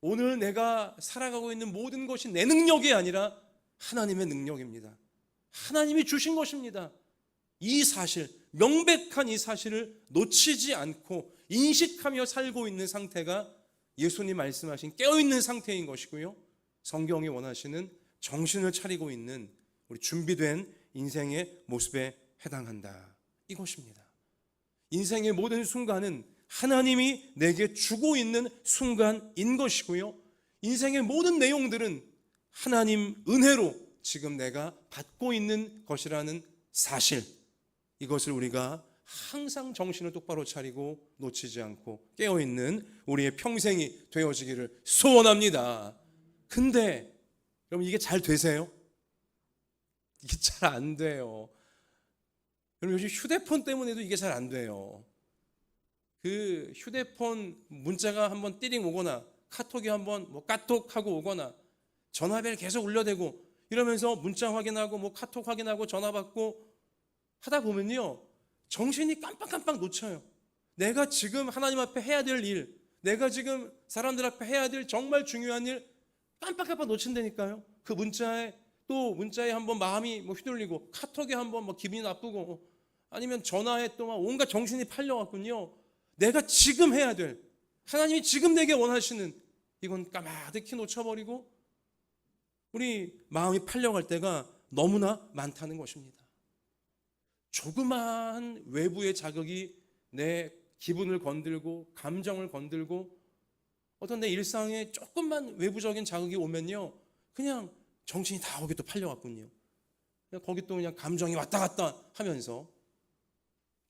S1: 오늘 내가 살아가고 있는 모든 것이 내 능력이 아니라 하나님의 능력입니다. 하나님이 주신 것입니다. 이 사실, 명백한 이 사실을 놓치지 않고 인식하며 살고 있는 상태가 예수님 말씀하신 깨어있는 상태인 것이고요, 성경이 원하시는 정신을 차리고 있는 우리 준비된 인생의 모습에 해당한다, 이것입니다. 인생의 모든 순간은 하나님이 내게 주고 있는 순간인 것이고요, 인생의 모든 내용들은 하나님 은혜로 지금 내가 받고 있는 것이라는 사실, 이것을 우리가 항상 정신을 똑바로 차리고 놓치지 않고 깨어있는 우리의 평생이 되어지기를 소원합니다. 근데 여러분, 이게 잘 되세요? 이게 잘 안 돼요. 여러분, 요즘 휴대폰 때문에도 이게 잘 안 돼요. 그 휴대폰 문자가 한번 띠링 오거나 카톡이 한번 까톡하고 오거나 전화벨 계속 울려대고 이러면서 문자 확인하고 카톡 확인하고 전화 받고 하다 보면요, 정신이 깜빡깜빡 놓쳐요. 내가 지금 하나님 앞에 해야 될 일, 내가 지금 사람들 앞에 해야 될 정말 중요한 일 깜빡깜빡 놓친다니까요. 그 문자에 한번 마음이 휘둘리고 카톡에 한번 기분이 나쁘고 아니면 전화에 또 온갖 정신이 팔려왔군요. 내가 지금 해야 될, 하나님이 지금 내게 원하시는 이건 까마득히 놓쳐버리고 우리 마음이 팔려갈 때가 너무나 많다는 것입니다. 조그마한 외부의 자극이 내 기분을 건들고 감정을 건들고 어떤 내 일상에 조금만 외부적인 자극이 오면요, 그냥 정신이 다 거기 또 팔려갔군요. 거기 또 그냥 감정이 왔다 갔다 하면서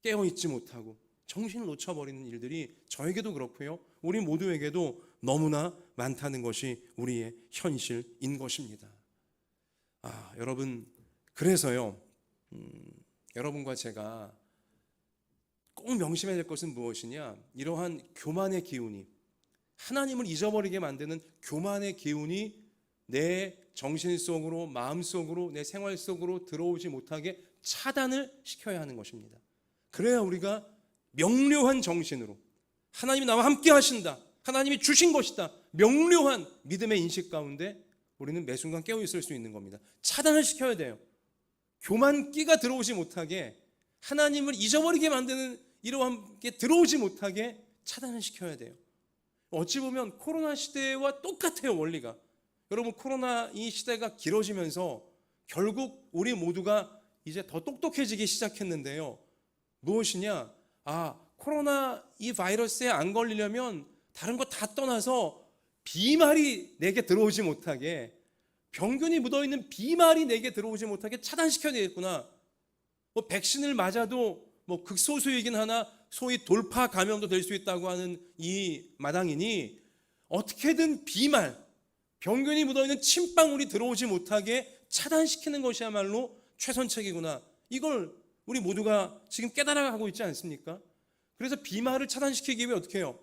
S1: 깨어있지 못하고 정신을 놓쳐버리는 일들이 저에게도 그렇고요, 우리 모두에게도 너무나 많다는 것이 우리의 현실인 것입니다. 여러분, 그래서요, 여러분과 제가 꼭 명심해야 될 것은 무엇이냐? 이러한 교만의 기운이, 하나님을 잊어버리게 만드는 교만의 기운이 내 정신 속으로, 마음 속으로, 내 생활 속으로 들어오지 못하게 차단을 시켜야 하는 것입니다. 그래야 우리가 명료한 정신으로 하나님이 나와 함께 하신다, 하나님이 주신 것이다, 명료한 믿음의 인식 가운데 우리는 매 순간 깨어 있을 수 있는 겁니다. 차단을 시켜야 돼요. 교만기가 들어오지 못하게, 하나님을 잊어버리게 만드는 이러한 게 들어오지 못하게 차단을 시켜야 돼요. 어찌 보면 코로나 시대와 똑같아요, 원리가. 여러분, 코로나 이 시대가 길어지면서 결국 우리 모두가 이제 더 똑똑해지기 시작했는데요. 무엇이냐? 코로나 이 바이러스에 안 걸리려면 다른 거 다 떠나서 비말이 내게 들어오지 못하게, 병균이 묻어있는 비말이 내게 들어오지 못하게 차단시켜야 되겠구나. 백신을 맞아도 극소수이긴 하나 소위 돌파 감염도 될 수 있다고 하는 이 마당이니 어떻게든 비말, 병균이 묻어있는 침방울이 들어오지 못하게 차단시키는 것이야말로 최선책이구나. 이걸 우리 모두가 지금 깨달아가고 있지 않습니까? 그래서 비말을 차단시키기 위해 어떻게 해요?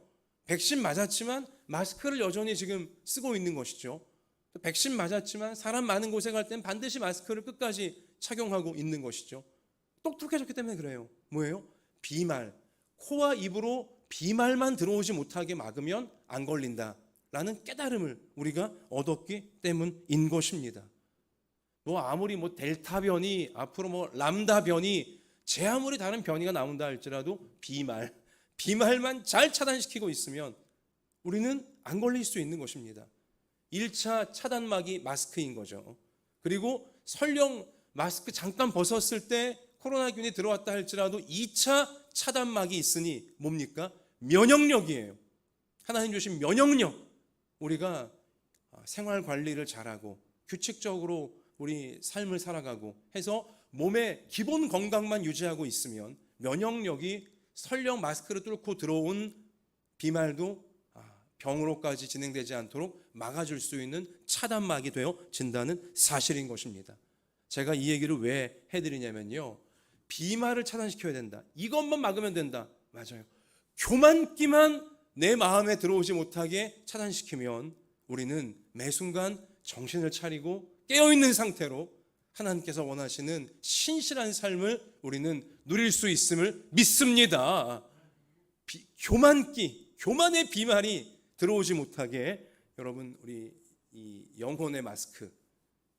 S1: 백신 맞았지만 마스크를 여전히 지금 쓰고 있는 것이죠. 백신 맞았지만 사람 많은 곳에 갈 땐 반드시 마스크를 끝까지 착용하고 있는 것이죠. 똑똑해졌기 때문에 그래요. 뭐예요? 비말, 코와 입으로 비말만 들어오지 못하게 막으면 안 걸린다라는 깨달음을 우리가 얻었기 때문인 것입니다. 아무리 델타 변이, 앞으로 람다 변이, 제 아무리 다른 변이가 나온다 할지라도 비말만 잘 차단시키고 있으면 우리는 안 걸릴 수 있는 것입니다. 1차 차단막이 마스크인 거죠. 그리고 설령 마스크 잠깐 벗었을 때 코로나균이 들어왔다 할지라도 2차 차단막이 있으니 뭡니까? 면역력이에요. 하나님 주신 면역력. 우리가 생활 관리를 잘하고 규칙적으로 우리 삶을 살아가고 해서 몸의 기본 건강만 유지하고 있으면 면역력이 설령 마스크를 뚫고 들어온 비말도 병으로까지 진행되지 않도록 막아줄 수 있는 차단막이 되어진다는 사실인 것입니다. 제가 이 얘기를 왜 해드리냐면요, 비말을 차단시켜야 된다, 이것만 막으면 된다. 맞아요. 교만기만 내 마음에 들어오지 못하게 차단시키면 우리는 매 순간 정신을 차리고 깨어있는 상태로 하나님께서 원하시는 신실한 삶을 우리는 누릴 수 있음을 믿습니다. 교만의 비말이 들어오지 못하게 여러분, 우리 이 영혼의 마스크,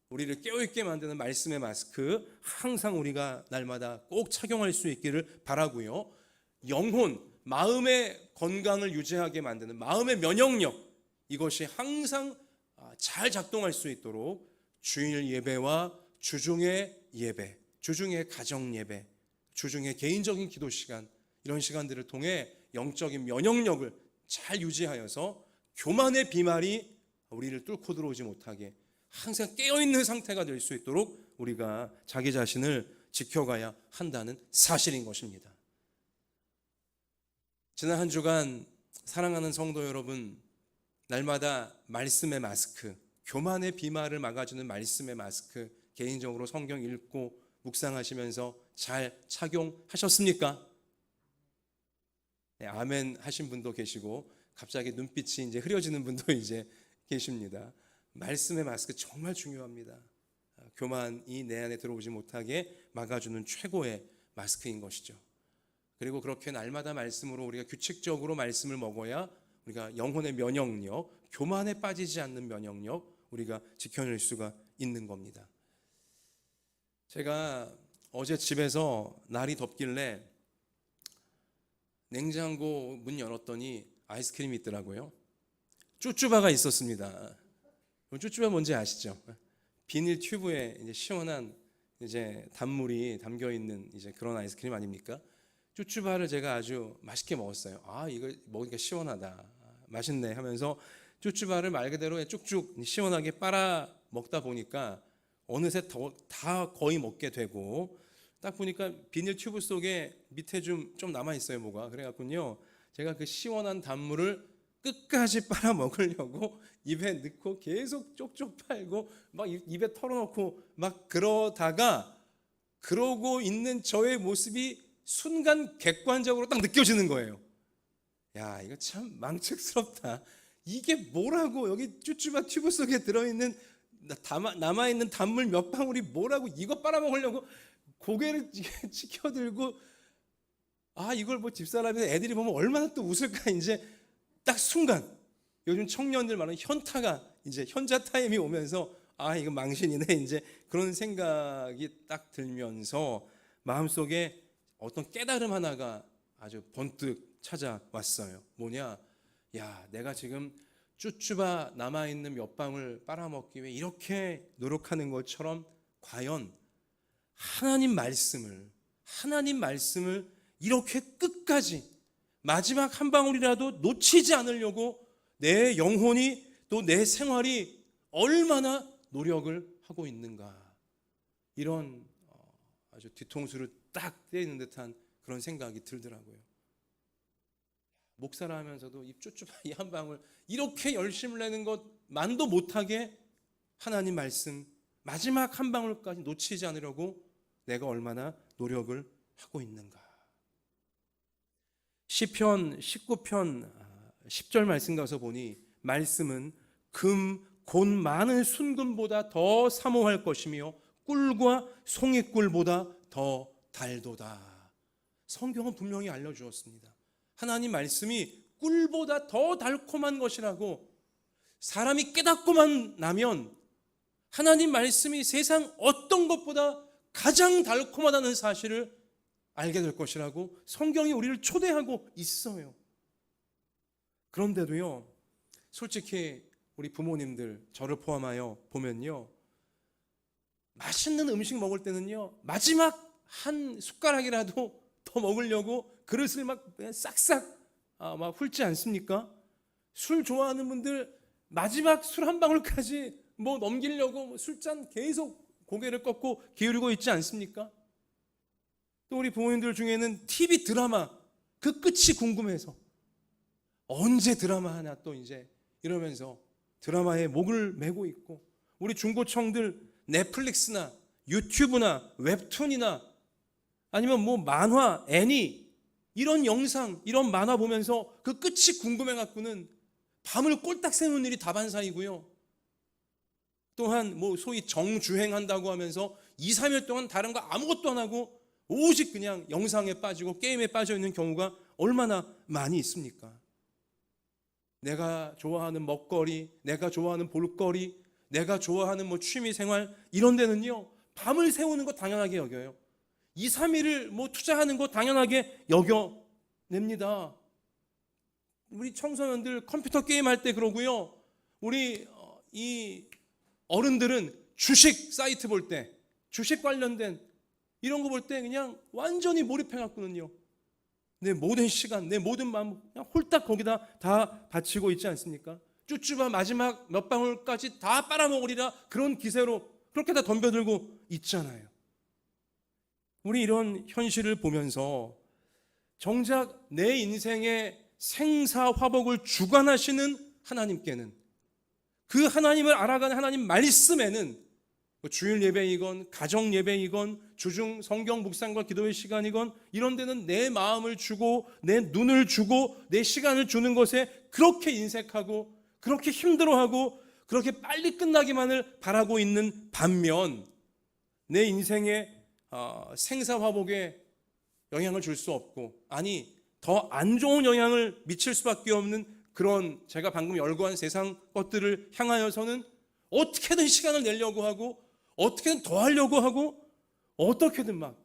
S1: 우리를 깨어있게 만드는 말씀의 마스크 항상 우리가 날마다 꼭 착용할 수 있기를 바라고요. 영혼, 마음의 건강을 유지하게 만드는 마음의 면역력, 이것이 항상 잘 작동할 수 있도록 주일 예배와 주중의 예배, 주중의 가정 예배, 주중의 개인적인 기도 시간, 이런 시간들을 통해 영적인 면역력을 잘 유지하여서 교만의 비말이 우리를 뚫고 들어오지 못하게 항상 깨어있는 상태가 될 수 있도록 우리가 자기 자신을 지켜가야 한다는 사실인 것입니다. 지난 한 주간 사랑하는 성도 여러분, 날마다 말씀의 마스크, 교만의 비말을 막아주는 말씀의 마스크, 개인적으로 성경 읽고 묵상하시면서 잘 착용하셨습니까? 네, 아멘 하신 분도 계시고 갑자기 눈빛이 이제 흐려지는 분도 이제 계십니다. 말씀의 마스크 정말 중요합니다. 교만이 내 안에 들어오지 못하게 막아주는 최고의 마스크인 것이죠. 그리고 그렇게 날마다 말씀으로 우리가 규칙적으로 말씀을 먹어야 우리가 영혼의 면역력, 교만에 빠지지 않는 면역력 우리가 지켜낼 수가 있는 겁니다. 제가 어제 집에서 날이 덥길래 냉장고 문 열었더니 아이스크림이 있더라고요. 쭈쭈바가 있었습니다. 쭈쭈바 뭔지 아시죠? 비닐 튜브에 이제 시원한 이제 단물이 담겨 있는 이제 그런 아이스크림 아닙니까? 쭈쭈바를 제가 아주 맛있게 먹었어요. 이거 먹으니까 시원하다, 맛있네 하면서 쭈쭈바를 말 그대로 쭉쭉 시원하게 빨아 먹다 보니까 어느새 다 거의 먹게 되고, 딱 보니까 비닐 튜브 속에 밑에 좀 남아 있어요, 뭐가. 그래갖군요, 제가 그 시원한 단물을 끝까지 빨아 먹으려고 입에 넣고 계속 쪽쪽 빨고 막 입에 털어놓고 막 그러고 있는 저의 모습이 순간 객관적으로 딱 느껴지는 거예요. 야, 이거 참 망측스럽다. 이게 뭐라고, 여기 쭈쭈바 튜브 속에 들어있는 남아있는 단물 몇 방울이 뭐라고, 이거 빨아먹으려고 고개를 치켜들고, 이걸 집사람이 애들이 보면 얼마나 또 웃을까. 이제 딱 순간 요즘 청년들 말하는 현타가, 이제 현자 타임이 오면서 이거 망신이네, 이제 그런 생각이 딱 들면서 마음속에 어떤 깨달음 하나가 아주 번뜩 찾아왔어요. 뭐냐? 야, 내가 지금 쭈쭈바 남아있는 몇 방울 빨아먹기 위해 이렇게 노력하는 것처럼 과연 하나님 말씀을 이렇게 끝까지 마지막 한 방울이라도 놓치지 않으려고 내 영혼이 또 내 생활이 얼마나 노력을 하고 있는가, 이런 아주 뒤통수를 딱 때리는 듯한 그런 생각이 들더라고요. 목사라 하면서도 이 쭈쭈바 이 한 방울 이렇게 열심을 내는 것만도 못하게 하나님 말씀 마지막 한 방울까지 놓치지 않으려고 내가 얼마나 노력을 하고 있는가. 시편 19편 10절 말씀 가서 보니 말씀은 금 곧 많은 순금보다 더 사모할 것이며 꿀과 송이꿀보다 더 달도다. 성경은 분명히 알려주었습니다. 하나님 말씀이 꿀보다 더 달콤한 것이라고. 사람이 깨닫고만 나면 하나님 말씀이 세상 어떤 것보다 가장 달콤하다는 사실을 알게 될 것이라고 성경이 우리를 초대하고 있어요. 그런데도요, 솔직히 우리 부모님들, 저를 포함하여 보면요, 맛있는 음식 먹을 때는요, 마지막 한 숟가락이라도 더 먹으려고 그릇을 막 싹싹 막 훑지 않습니까? 술 좋아하는 분들 마지막 술 한 방울까지 뭐 넘기려고 술잔 계속 고개를 꺾고 기울이고 있지 않습니까? 또 우리 부모님들 중에는 TV 드라마 그 끝이 궁금해서 언제 드라마 하나 또 이제 이러면서 드라마에 목을 메고 있고, 우리 중고청들 넷플릭스나 유튜브나 웹툰이나 아니면 뭐 만화, 애니 이런 영상, 이런 만화 보면서 그 끝이 궁금해 갖고는 밤을 꼴딱 새우는 일이 다반사이고요. 또한 뭐 소위 정주행한다고 하면서 2, 3일 동안 다른 거 아무것도 안 하고 오직 그냥 영상에 빠지고 게임에 빠져 있는 경우가 얼마나 많이 있습니까? 내가 좋아하는 먹거리, 내가 좋아하는 볼거리, 내가 좋아하는 뭐 취미생활 이런 데는요, 밤을 새우는 거 당연하게 여겨요. 2, 3일을 뭐 투자하는 거 당연하게 여겨냅니다. 우리 청소년들 컴퓨터 게임할 때 그러고요, 우리 이 어른들은 주식 사이트 볼 때, 주식 관련된 이런 거 볼 때 그냥 완전히 몰입해갖고는요, 내 모든 시간, 내 모든 마음 그냥 홀딱 거기다 다 바치고 있지 않습니까? 쭈쭈바 마지막 몇 방울까지 다 빨아먹으리라 그런 기세로 그렇게 다 덤벼들고 있잖아요. 우리 이런 현실을 보면서 정작 내 인생의 생사화복을 주관하시는 하나님께는, 그 하나님을 알아가는 하나님 말씀에는 주일 예배이건 가정 예배이건 주중 성경 묵상과 기도의 시간이건 이런 데는 내 마음을 주고 내 눈을 주고 내 시간을 주는 것에 그렇게 인색하고 그렇게 힘들어하고 그렇게 빨리 끝나기만을 바라고 있는 반면, 내 인생의 생사화복에 영향을 줄 수 없고, 아니 더 안 좋은 영향을 미칠 수밖에 없는 그런 제가 방금 열거한 세상 것들을 향하여서는 어떻게든 시간을 내려고 하고 어떻게든 더 하려고 하고 어떻게든 막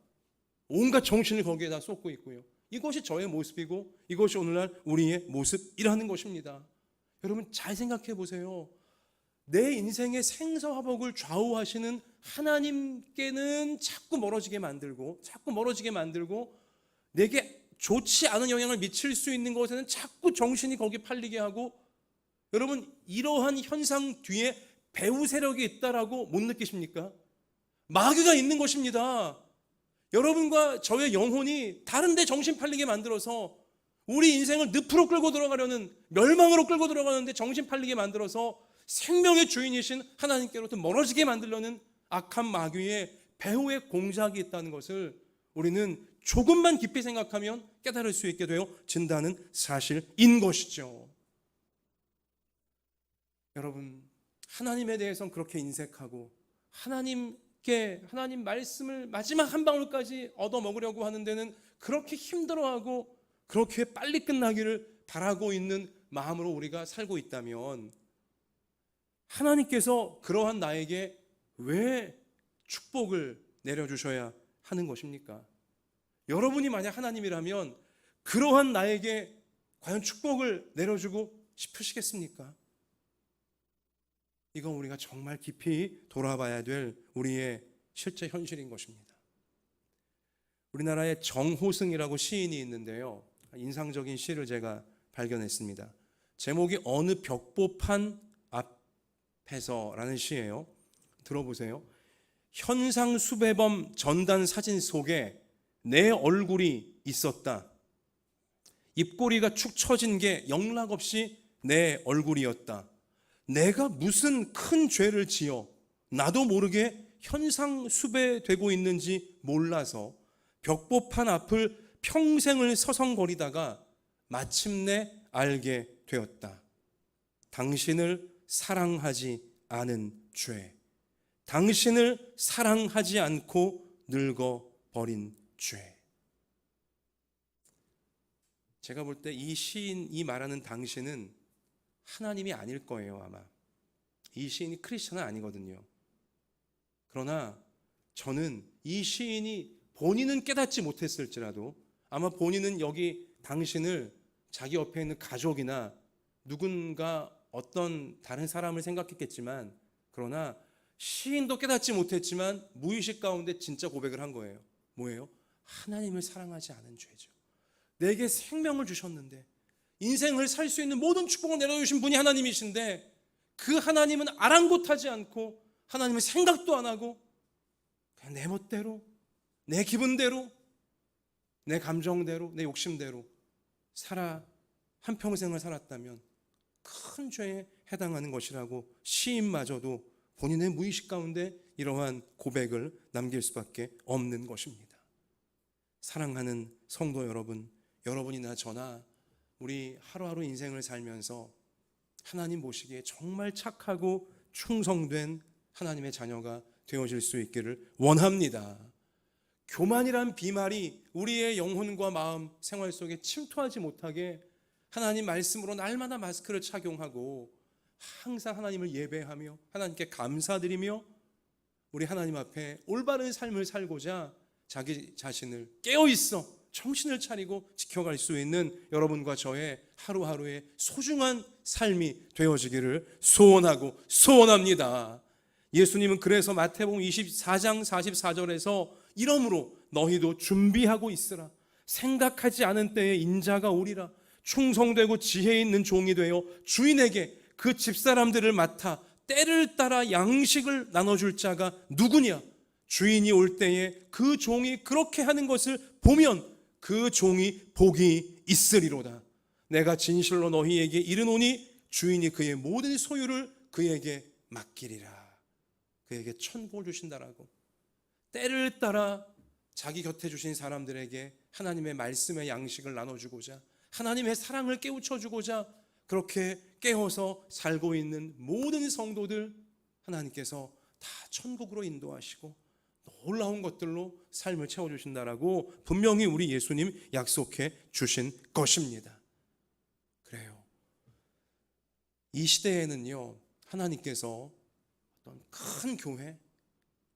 S1: 온갖 정신을 거기에다 쏟고 있고요. 이것이 저의 모습이고 이것이 오늘날 우리의 모습이라는 것입니다. 여러분 잘 생각해 보세요. 내 인생의 생사화복을 좌우하시는 하나님께는 자꾸 멀어지게 만들고 내게 좋지 않은 영향을 미칠 수 있는 것에는 자꾸 정신이 거기에 팔리게 하고, 여러분 이러한 현상 뒤에 배후 세력이 있다라고 못 느끼십니까? 마귀가 있는 것입니다. 여러분과 저의 영혼이 다른 데 정신 팔리게 만들어서 우리 인생을 늪으로 끌고 들어가려는, 멸망으로 끌고 들어가는데 정신 팔리게 만들어서 생명의 주인이신 하나님께로부터 멀어지게 만들려는 악한 마귀의 배후의 공작이 있다는 것을 우리는 조금만 깊이 생각하면 깨달을 수 있게 되어진다는 사실인 것이죠. 여러분, 하나님에 대해서는 그렇게 인색하고 하나님 말씀을 마지막 한 방울까지 얻어먹으려고 하는 데는 그렇게 힘들어하고 그렇게 빨리 끝나기를 바라고 있는 마음으로 우리가 살고 있다면, 하나님께서 그러한 나에게 왜 축복을 내려주셔야 하는 것입니까? 여러분이 만약 하나님이라면 그러한 나에게 과연 축복을 내려주고 싶으시겠습니까? 이건 우리가 정말 깊이 돌아봐야 될 우리의 실제 현실인 것입니다. 우리나라에 정호승이라고 시인이 있는데요, 인상적인 시를 제가 발견했습니다. 제목이 어느 벽보판 앞에서라는 시예요. 들어보세요. 현상 수배범 전단 사진 속에 내 얼굴이 있었다. 입꼬리가 축 처진 게 영락없이 내 얼굴이었다. 내가 무슨 큰 죄를 지어 나도 모르게 현상 수배되고 있는지 몰라서 벽보판 앞을 평생을 서성거리다가 마침내 알게 되었다. 당신을 사랑하지 않은 죄, 당신을 사랑하지 않고 늙어버린 죄. 제가 볼 때 이 시인이 말하는 당신은 하나님이 아닐 거예요. 아마 이 시인이 크리스천은 아니거든요. 그러나 저는 이 시인이 본인은 깨닫지 못했을지라도 아마 본인은 여기 당신을 자기 옆에 있는 가족이나 누군가 어떤 다른 사람을 생각했겠지만, 그러나 시인도 깨닫지 못했지만 무의식 가운데 진짜 고백을 한 거예요. 뭐예요? 하나님을 사랑하지 않은 죄죠. 내게 생명을 주셨는데, 인생을 살 수 있는 모든 축복을 내려주신 분이 하나님이신데, 그 하나님은 아랑곳하지 않고 하나님의 생각도 안 하고 그냥 내 멋대로, 내 기분대로, 내 감정대로, 내 욕심대로 한평생을 살았다면 큰 죄에 해당하는 것이라고 시인마저도 본인의 무의식 가운데 이러한 고백을 남길 수밖에 없는 것입니다. 사랑하는 성도 여러분, 여러분이나 저나 우리 하루하루 인생을 살면서 하나님 보시기에 정말 착하고 충성된 하나님의 자녀가 되어질 수 있기를 원합니다. 교만이란 비말이 우리의 영혼과 마음 생활 속에 침투하지 못하게 하나님 말씀으로 날마다 마스크를 착용하고 항상 하나님을 예배하며 하나님께 감사드리며 우리 하나님 앞에 올바른 삶을 살고자 자기 자신을 깨어있어 정신을 차리고 지켜갈 수 있는 여러분과 저의 하루하루의 소중한 삶이 되어지기를 소원하고 소원합니다. 예수님은 그래서 마태복음 24장 44절에서 이러므로 너희도 준비하고 있으라. 생각하지 않은 때에 인자가 오리라. 충성되고 지혜 있는 종이 되어 주인에게 그 집사람들을 맡아 때를 따라 양식을 나눠줄 자가 누구냐? 주인이 올 때에 그 종이 그렇게 하는 것을 보면 그 종이 복이 있으리로다. 내가 진실로 너희에게 이르노니 주인이 그의 모든 소유를 그에게 맡기리라. 그에게 천국을 주신다라고. 때를 따라 자기 곁에 주신 사람들에게 하나님의 말씀의 양식을 나눠주고자, 하나님의 사랑을 깨우쳐주고자 그렇게 깨어서 살고 있는 모든 성도들 하나님께서 다 천국으로 인도하시고 놀라운 것들로 삶을 채워주신다라고 분명히 우리 예수님 약속해 주신 것입니다. 그래요. 이 시대에는요, 하나님께서 어떤 큰 교회,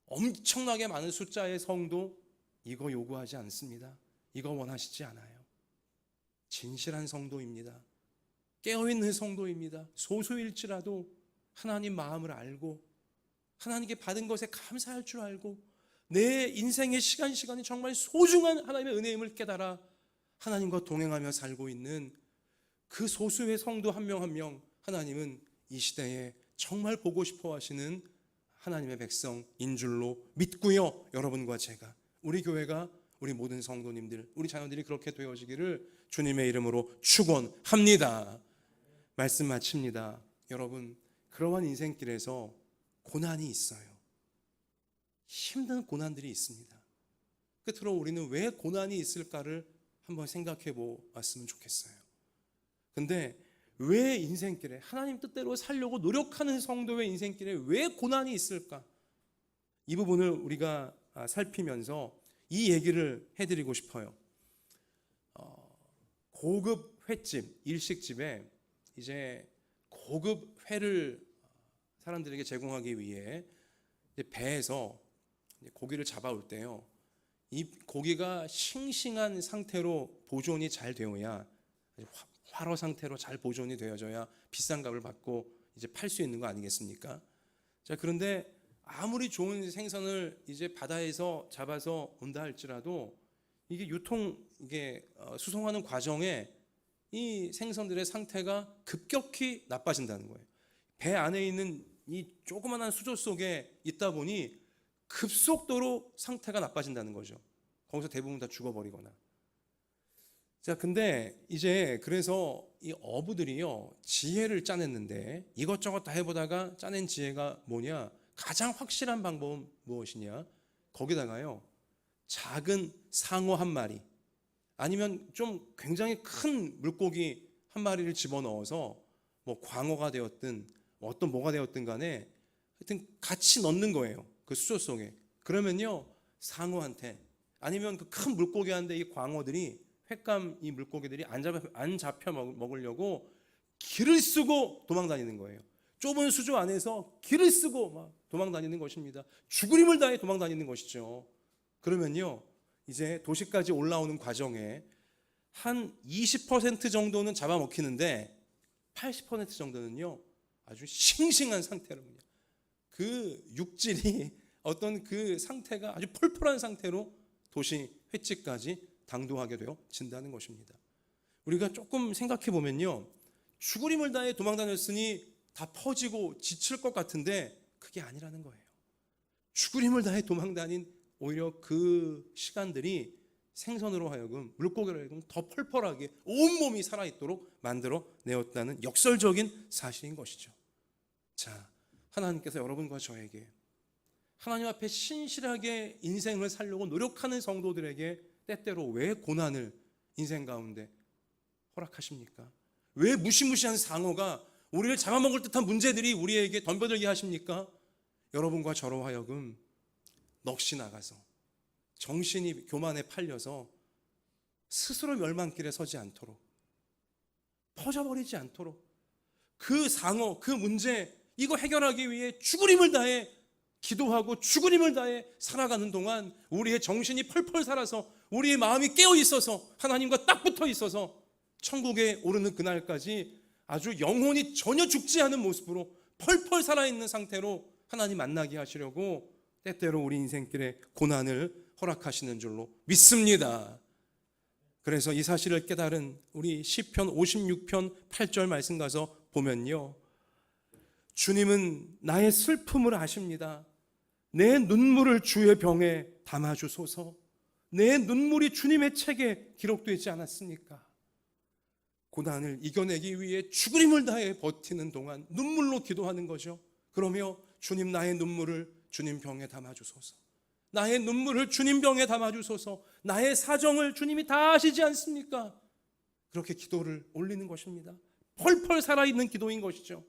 S1: 엄청나게 많은 숫자의 성도 이거 요구하지 않습니다. 이거 원하시지 않아요. 진실한 성도입니다. 깨어있는 성도입니다. 소수일지라도 하나님 마음을 알고 하나님께 받은 것에 감사할 줄 알고 내 인생의 시간이 정말 소중한 하나님의 은혜임을 깨달아 하나님과 동행하며 살고 있는 그 소수의 성도 한 명 한 명 하나님은 이 시대에 정말 보고 싶어 하시는 하나님의 백성인 줄로 믿고요. 여러분과 제가, 우리 교회가, 우리 모든 성도님들, 우리 자녀들이 그렇게 되어지기를 주님의 이름으로 축원합니다. 말씀 마칩니다. 여러분, 그러한 인생길에서 고난이 있어요. 힘든 고난들이 있습니다. 끝으로 우리는 왜 고난이 있을까를 한번 생각해 보았으면 좋겠어요. 근데 왜 인생길에 하나님 뜻대로 살려고 노력하는 성도의 인생길에 왜 고난이 있을까? 이 부분을 우리가 살피면서 이 얘기를 해드리고 싶어요. 고급 횟집, 일식집에 이제 고급 회를 사람들에게 제공하기 위해 배에서 고기를 잡아올 때요, 이 고기가 싱싱한 상태로 보존이 잘 되어야, 활어 상태로 잘 보존이 되어져야 비싼 값을 받고 이제 팔 수 있는 거 아니겠습니까? 자, 그런데 아무리 좋은 생선을 이제 바다에서 잡아서 온다 할지라도 이게 수송하는 과정에 이 생선들의 상태가 급격히 나빠진다는 거예요. 배 안에 있는 이 조그만한 수조 속에 있다 보니 급속도로 상태가 나빠진다는 거죠. 거기서 대부분 다 죽어버리거나. 자, 근데 이제 그래서 이 어부들이요, 지혜를 짜냈는데 이것저것 다 해보다가 짜낸 지혜가 뭐냐? 가장 확실한 방법은 무엇이냐? 거기다가요, 작은 상어 한 마리, 아니면 좀 굉장히 큰 물고기 한 마리를 집어넣어서 뭐 광어가 되었든 어떤 뭐가 되었든 간에 하여튼 같이 넣는 거예요, 그 수조 속에. 그러면요, 상어한테 아니면 그 큰 물고기한테 이 광어들이, 횟감 이 물고기들이 안 잡혀 먹으려고 길을 쓰고 도망다니는 거예요. 좁은 수조 안에서 길을 쓰고 막 도망다니는 것입니다. 죽으림을 다해 도망다니는 것이죠. 그러면요, 이제 도시까지 올라오는 과정에 한 20% 정도는 잡아먹히는데 80% 정도는요, 아주 싱싱한 상태로 그 육질이 어떤 그 상태가 아주 펄펄한 상태로 도시 횟집까지 당도하게 되어진다는 것입니다. 우리가 조금 생각해 보면요, 죽으림을 다해 도망다녔으니 다 퍼지고 지칠 것 같은데 그게 아니라는 거예요. 죽으림을 다해 도망다닌 오히려 그 시간들이 생선으로 하여금, 물고기로 하여금 더 펄펄하게 온몸이 살아있도록 만들어 내었다는 역설적인 사실인 것이죠. 자, 하나님께서 여러분과 저에게 하나님 앞에 신실하게 인생을 살려고 노력하는 성도들에게 때때로 왜 고난을 인생 가운데 허락하십니까? 왜 무시무시한 상어가 우리를 잡아먹을 듯한 문제들이 우리에게 덤벼들게 하십니까? 여러분과 저로 하여금 넋이 나가서 정신이 교만에 팔려서 스스로 멸망길에 서지 않도록, 퍼져버리지 않도록, 그 상어, 그 문제, 이거 해결하기 위해 죽으림을 다해 기도하고 죽으림을 다해 살아가는 동안 우리의 정신이 펄펄 살아서 우리의 마음이 깨어 있어서 하나님과 딱 붙어 있어서 천국에 오르는 그날까지 아주 영혼이 전혀 죽지 않은 모습으로 펄펄 살아있는 상태로 하나님 만나게 하시려고 때때로 우리 인생길에 고난을 허락하시는 줄로 믿습니다. 그래서 이 사실을 깨달은 우리 시편 56편 8절 말씀 가서 보면요, 주님은 나의 슬픔을 아십니다. 내 눈물을 주의 병에 담아주소서. 내 눈물이 주님의 책에 기록되지 않았습니까? 고난을 이겨내기 위해 죽으림을 다해 버티는 동안 눈물로 기도하는 거죠. 그러며 주님, 나의 눈물을 주님 병에 담아주소서. 나의 눈물을 주님 병에 담아주소서. 나의 사정을 주님이 다 아시지 않습니까? 그렇게 기도를 올리는 것입니다. 펄펄 살아있는 기도인 것이죠.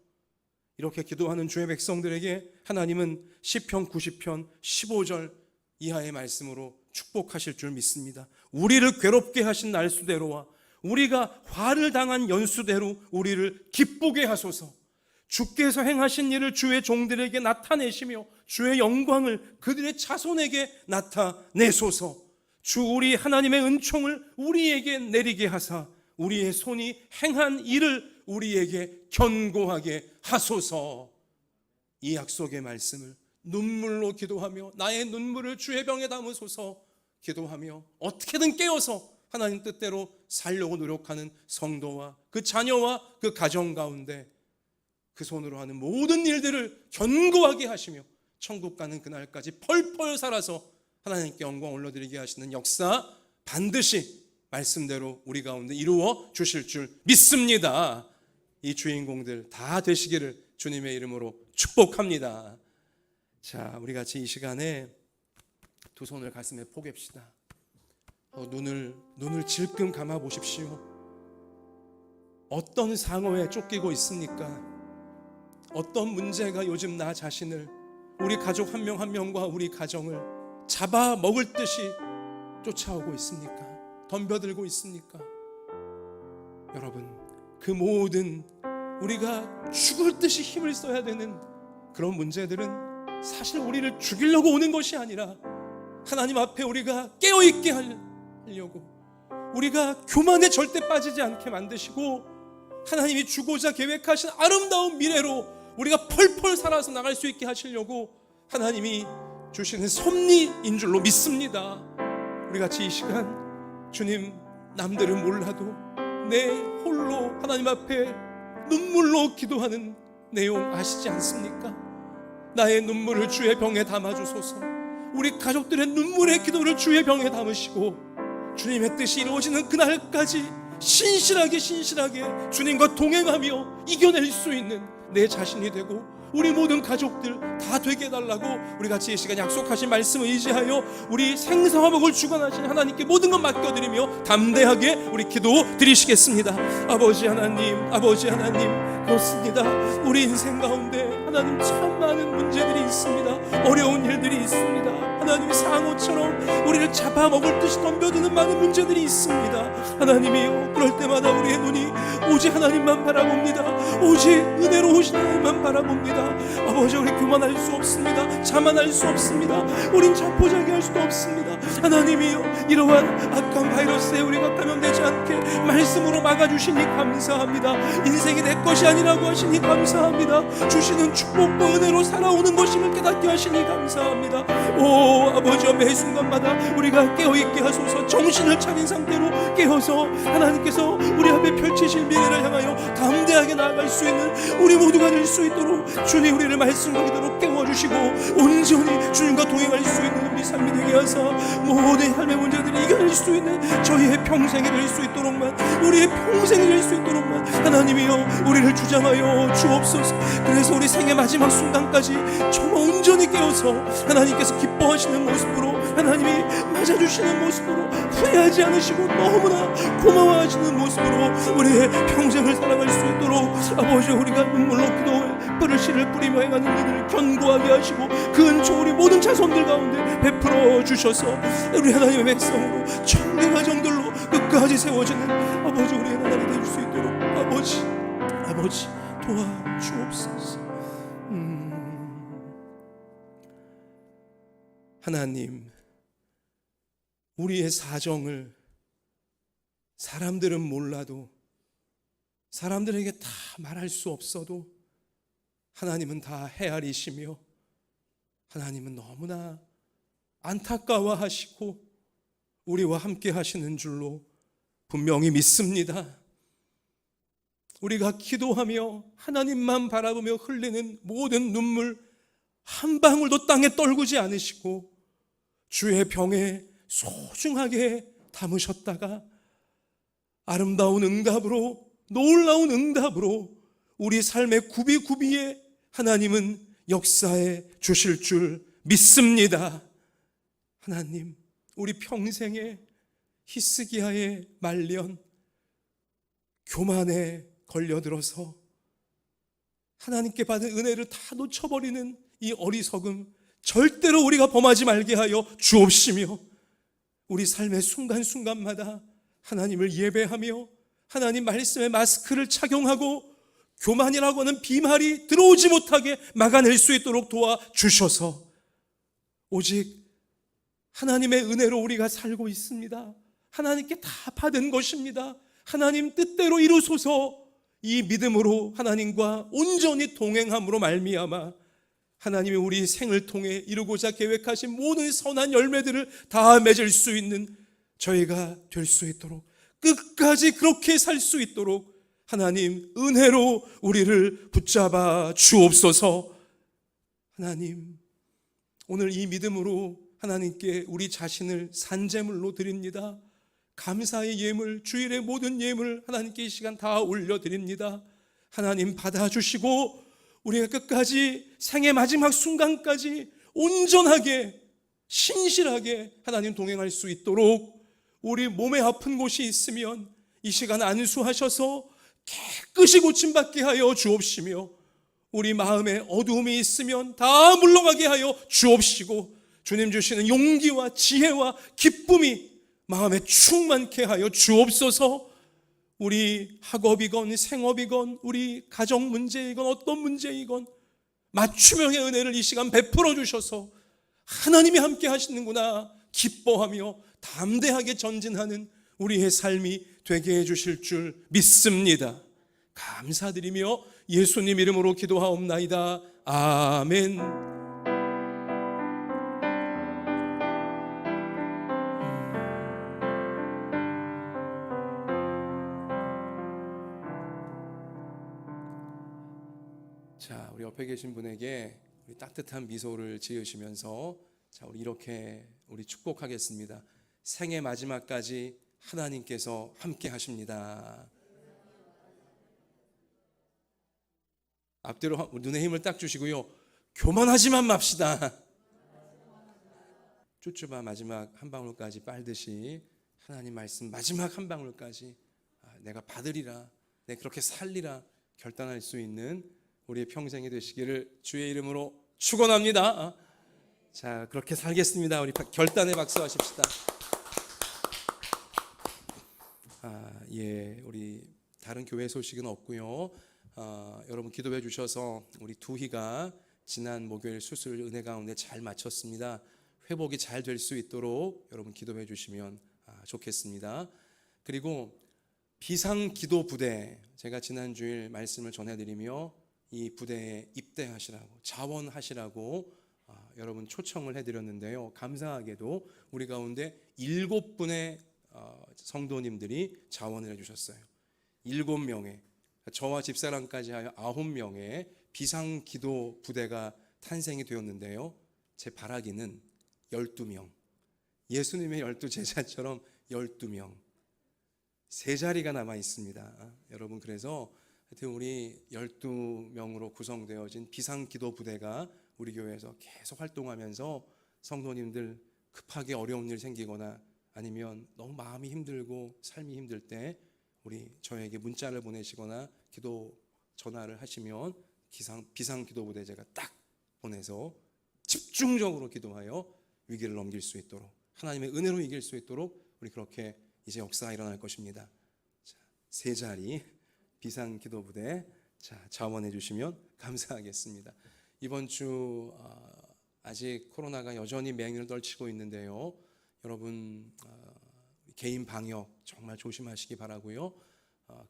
S1: 이렇게 기도하는 주의 백성들에게 하나님은 시편 90편 15절 이하의 말씀으로 축복하실 줄 믿습니다. 우리를 괴롭게 하신 날수대로와 우리가 화를 당한 연수대로 우리를 기쁘게 하소서. 주께서 행하신 일을 주의 종들에게 나타내시며 주의 영광을 그들의 자손에게 나타내소서. 주 우리 하나님의 은총을 우리에게 내리게 하사 우리의 손이 행한 일을 우리에게 견고하게 하소서. 이 약속의 말씀을 눈물로 기도하며 나의 눈물을 주의 병에 담으소서 기도하며 어떻게든 깨어서 하나님 뜻대로 살려고 노력하는 성도와 그 자녀와 그 가정 가운데 그 손으로 하는 모든 일들을 견고하게 하시며 천국 가는 그날까지 펄펄 살아서 하나님께 영광 올려드리게 하시는 역사 반드시 말씀대로 우리 가운데 이루어 주실 줄 믿습니다. 이 주인공들 다 되시기를 주님의 이름으로 축복합니다. 자, 우리 같이 이 시간에 두 손을 가슴에 포갭시다. 눈을 질끔 감아 보십시오. 어떤 상어에 쫓기고 있습니까? 어떤 문제가 요즘 나 자신을, 우리 가족 한 명 한 명과 우리 가정을 잡아 먹을 듯이 쫓아오고 있습니까? 덤벼들고 있습니까? 여러분, 그 모든 우리가 죽을 듯이 힘을 써야 되는 그런 문제들은 사실 우리를 죽이려고 오는 것이 아니라 하나님 앞에 우리가 깨어있게 하려고, 우리가 교만에 절대 빠지지 않게 만드시고, 하나님이 주고자 계획하신 아름다운 미래로 우리가 펄펄 살아서 나갈 수 있게 하시려고 하나님이 주시는 섭리인 줄로 믿습니다. 우리 같이 이 시간, 주님, 남들은 몰라도 내 홀로 하나님 앞에 눈물로 기도하는 내용 아시지 않습니까? 나의 눈물을 주의 병에 담아주소서. 우리 가족들의 눈물의 기도를 주의 병에 담으시고, 주님의 뜻이 이루어지는 그날까지 신실하게 주님과 동행하며 이겨낼 수 있는 내 자신이 되고, 우리 모든 가족들 다 되게 해달라고 우리 같이 이 시간 약속하신 말씀을 의지하여 우리 생사화 복을 주관하신 하나님께 모든 것 맡겨드리며 담대하게 우리 기도 드리시겠습니다. 아버지 하나님, 그렇습니다. 우리 인생 가운데 하나님 참 많은 문제들이 있습니다. 어려운 일들이 있습니다. 하나님 상어처럼 우리를 잡아먹을 듯이 덤벼드는 많은 문제들이 있습니다. 하나님이여, 그럴 때마다 우리의 눈이 오직 하나님만 바라봅니다. 오직 은혜로우신 하나님만 바라봅니다. 아버지, 우리 교만할 수 없습니다. 자만할 수 없습니다. 우린 자포자기할 수도 없습니다. 하나님이여, 이러한 악한 바이러스에 우리가 감염되지 않게 말씀으로 막아주시니 감사합니다. 인생이 내 것이 아니라고 하시니 감사합니다. 주시는 축복과 은혜로 살아오는 것임을 깨닫게 하시니 감사합니다. 오 아버지여, 매 순간마다 우리가 깨어있게 하소서. 정신을 차린 상태로 깨어서 하나님께서 우리 앞에 펼치실 미래를 향하여 담대하게 나아갈 수 있는 우리 모두가 될 수 있도록 주님 우리를 말씀하기도록 깨워주시고, 온전히 주님과 동행할 수 있는 우리 삶이 되게 하사 모든 삶의 문제들을 이겨낼 수 있는 저희의 평생이 될 수 있도록만, 우리의 평생이 될 수 있도록만 하나님이여 우리를 주장하여 주옵소서. 그래서 우리 생의 마지막 순간까지 정말 온전히 깨어서 하나님께서 기뻐하시는 모습으로, 하나님이 맞아주시는 모습으로, 후회하지 않으시고 너무나 고마워하시는 모습으로 우리의 평생을 살아갈 수 있도록 아버지, 우리가 눈물로 기도해 뿌리씨를 뿌리며 행하는 일을 견고하게 하시고 그 은총 우리 모든 자손들 가운데 베풀어 주셔서 우리 하나님의 백성으로 천리 가정들로 끝까지 세워지는 아버지, 우리의 나라가 될 수 있도록 아버지 도와주옵소서. 하나님, 우리의 사정을 사람들은 몰라도, 사람들에게 다 말할 수 없어도 하나님은 다 헤아리시며 하나님은 너무나 안타까워하시고 우리와 함께 하시는 줄로 분명히 믿습니다. 우리가 기도하며 하나님만 바라보며 흘리는 모든 눈물 한 방울도 땅에 떨구지 않으시고 주의 병에 소중하게 담으셨다가 아름다운 응답으로, 놀라운 응답으로 우리 삶의 구비구비에 하나님은 역사해 주실 줄 믿습니다. 하나님, 우리 평생에 히스기야의 말년, 교만에 걸려들어서 하나님께 받은 은혜를 다 놓쳐버리는 이 어리석음 절대로 우리가 범하지 말게 하여 주옵시며, 우리 삶의 순간순간마다 하나님을 예배하며 하나님 말씀의 마스크를 착용하고 교만이라고 하는 비말이 들어오지 못하게 막아낼 수 있도록 도와주셔서 오직 하나님의 은혜로 우리가 살고 있습니다. 하나님께 다 받은 것입니다. 하나님 뜻대로 이루소서. 이 믿음으로 하나님과 온전히 동행함으로 말미암아 하나님이 우리 생을 통해 이루고자 계획하신 모든 선한 열매들을 다 맺을 수 있는 저희가 될 수 있도록, 끝까지 그렇게 살 수 있도록 하나님 은혜로 우리를 붙잡아 주옵소서. 하나님, 오늘 이 믿음으로 하나님께 우리 자신을 산제물로 드립니다. 감사의 예물, 주일의 모든 예물 하나님께 이 시간 다 올려드립니다. 하나님 받아주시고 우리가 끝까지 생의 마지막 순간까지 온전하게 신실하게 하나님 동행할 수 있도록, 우리 몸에 아픈 곳이 있으면 이 시간 안수하셔서 깨끗이 고침받게 하여 주옵시며, 우리 마음에 어두움이 있으면 다 물러가게 하여 주옵시고, 주님 주시는 용기와 지혜와 기쁨이 마음에 충만케 하여 주옵소서. 우리 학업이건 생업이건 우리 가정 문제이건 어떤 문제이건 맞춤형의 은혜를 이 시간 베풀어 주셔서 하나님이 함께 하시는구나 기뻐하며 담대하게 전진하는 우리의 삶이 되게 해주실 줄 믿습니다. 감사드리며 예수님 이름으로 기도하옵나이다. 아멘. 자, 우리 옆에 계신 분에게 우리 따뜻한 미소를 지으시면서 자, 우리 이렇게 우리 축복하겠습니다. 생애 마지막까지 하나님께서 함께 하십니다. 앞뒤로 눈에 힘을 딱 주시고요. 교만하지만 맙시다. 쭈쭈바 마지막 한 방울까지 빨듯이 하나님 말씀 마지막 한 방울까지 내가 받으리라, 내가 그렇게 살리라 결단할 수 있는 우리의 평생이 되시기를 주의 이름으로 축원합니다. 자, 그렇게 살겠습니다. 우리 결단에 박수하십시다. 예, 우리 다른 교회 소식은 없고요. 여러분 기도해 주셔서 우리 두희가 지난 목요일 수술 은혜 가운데 잘 마쳤습니다. 회복이 잘 될 수 있도록 여러분 기도해 주시면 좋겠습니다. 그리고 비상기도 부대, 제가 지난 주일 말씀을 전해드리며 이 부대에 입대하시라고, 자원하시라고 여러분 초청을 해드렸는데요. 감사하게도 우리 가운데 7분의 성도님들이 자원을 해주셨어요. 7명의, 저와 집사람까지 하여 9명의 비상기도 부대가 탄생이 되었는데요. 제 바라기는 12명, 예수님의 12제자처럼 12명, 세 자리가 남아 있습니다. 여러분, 그래서 하여튼 우리 12명으로 구성되어진 비상기도 부대가 우리 교회에서 계속 활동하면서 성도님들 급하게 어려운 일 생기거나 아니면 너무 마음이 힘들고 삶이 힘들 때 우리 저에게 문자를 보내시거나 기도 전화를 하시면 비상기도 부대 제가 딱 보내서 집중적으로 기도하여 위기를 넘길 수 있도록, 하나님의 은혜로 이길 수 있도록 우리 그렇게 이제 역사가 일어날 것입니다. 자, 세 자리 비상기도 부대, 자, 자원해 주시면 감사하겠습니다. 이번 주 아직 코로나가 여전히 맹위를 떨치고 있는데요. 여러분 개인 방역 정말 조심하시기 바라고요.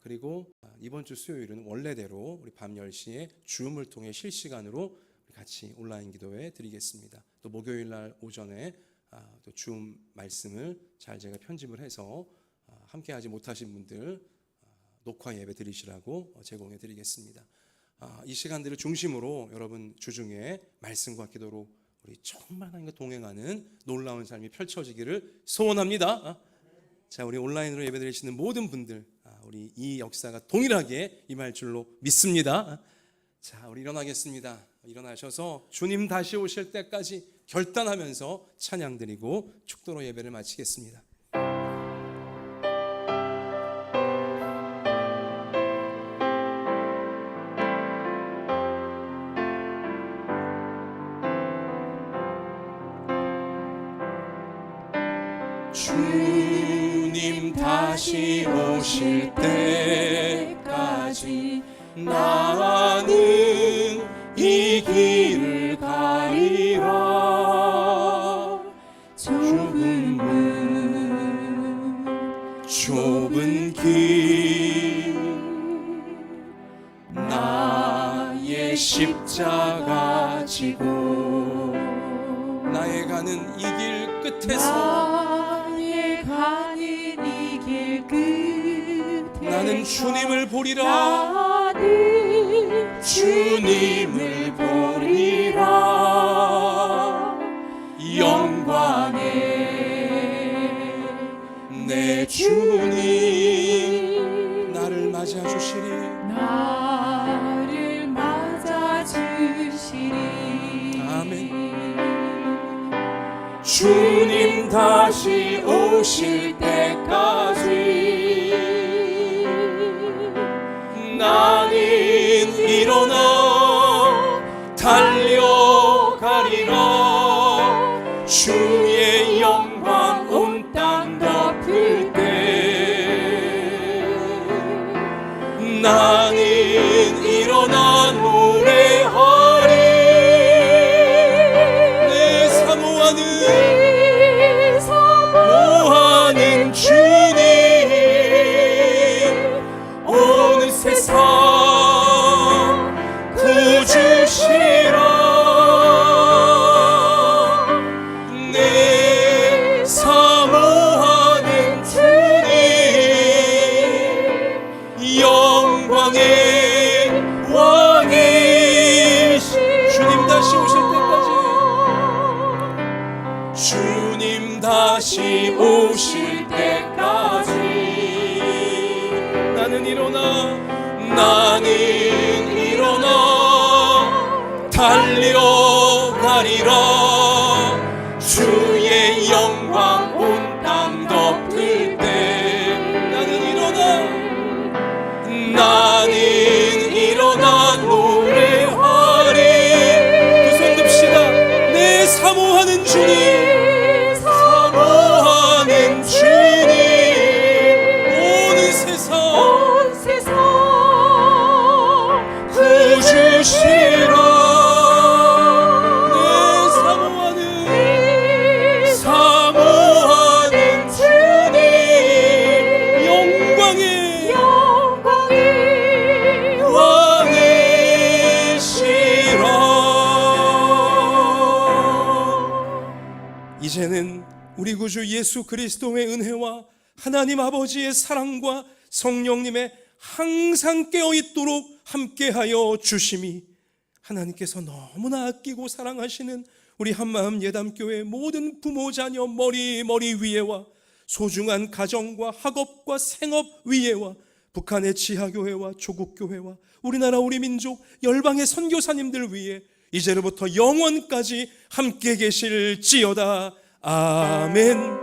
S1: 그리고 이번 주 수요일은 원래대로 우리 밤 10시에 줌을 통해 실시간으로 같이 온라인 기도회 드리겠습니다. 또 목요일 날 오전에 또 줌 말씀을 잘 제가 편집을 해서 함께 하지 못하신 분들 녹화 예배 드리시라고 제공해 드리겠습니다. 이 시간들을 중심으로 여러분 주중에 말씀과 기도로 우리 정말 하나님과 동행하는 놀라운 삶이 펼쳐지기를 소원합니다. 자, 우리 온라인으로 예배 드리시는 모든 분들, 우리 이 역사가 동일하게 임할 줄로 믿습니다. 자, 우리 일어나겠습니다. 일어나셔서 주님 다시 오실 때까지 결단하면서 찬양 드리고 축도로 예배를 마치겠습니다.
S2: 주님 다시 오실 때까지 나는 이 길을 가리라. 좁은 길 나의 십자가 지고
S1: 나의 가는 이 길 끝에서 나는 주님을 보리라.
S2: 나는 주님을 보리라. 영광의 내 주님
S1: 나를 맞아 주시리.
S2: 나를 맞아 주시리.
S1: 아멘.
S2: 주님 다시 오실 때까지 나는 일어나 달려가리라. 주의 영광 온 땅 덮을 때 나는 일어나 노래하리.
S1: 내 사모함
S2: 다시 오실 때까지
S1: 나는 일어나
S2: 달려가리라. 주의 영광 온 땅 덮을 때 나는 일어나 노래하리.
S1: 두 손 듭시다. 내 사모하는 주님,
S2: 사모하는 주님
S1: 온 세상
S2: 구주시라. 사모하는 주님
S1: 영광의
S2: 왕이시라.
S1: 이제는 우리 구주 예수 그리스도의 은혜와 하나님 아버지의 사랑과 성령님의 항상 깨어있도록 함께하여 주심이 하나님께서 너무나 아끼고 사랑하시는 우리 한마음 예담교회 모든 부모 자녀 머리 위에와 소중한 가정과 학업과 생업 위에와 북한의 지하교회와 조국교회와 우리나라 우리 민족 열방의 선교사님들 위에 이제로부터 영원까지 함께 계실지어다. 아멘.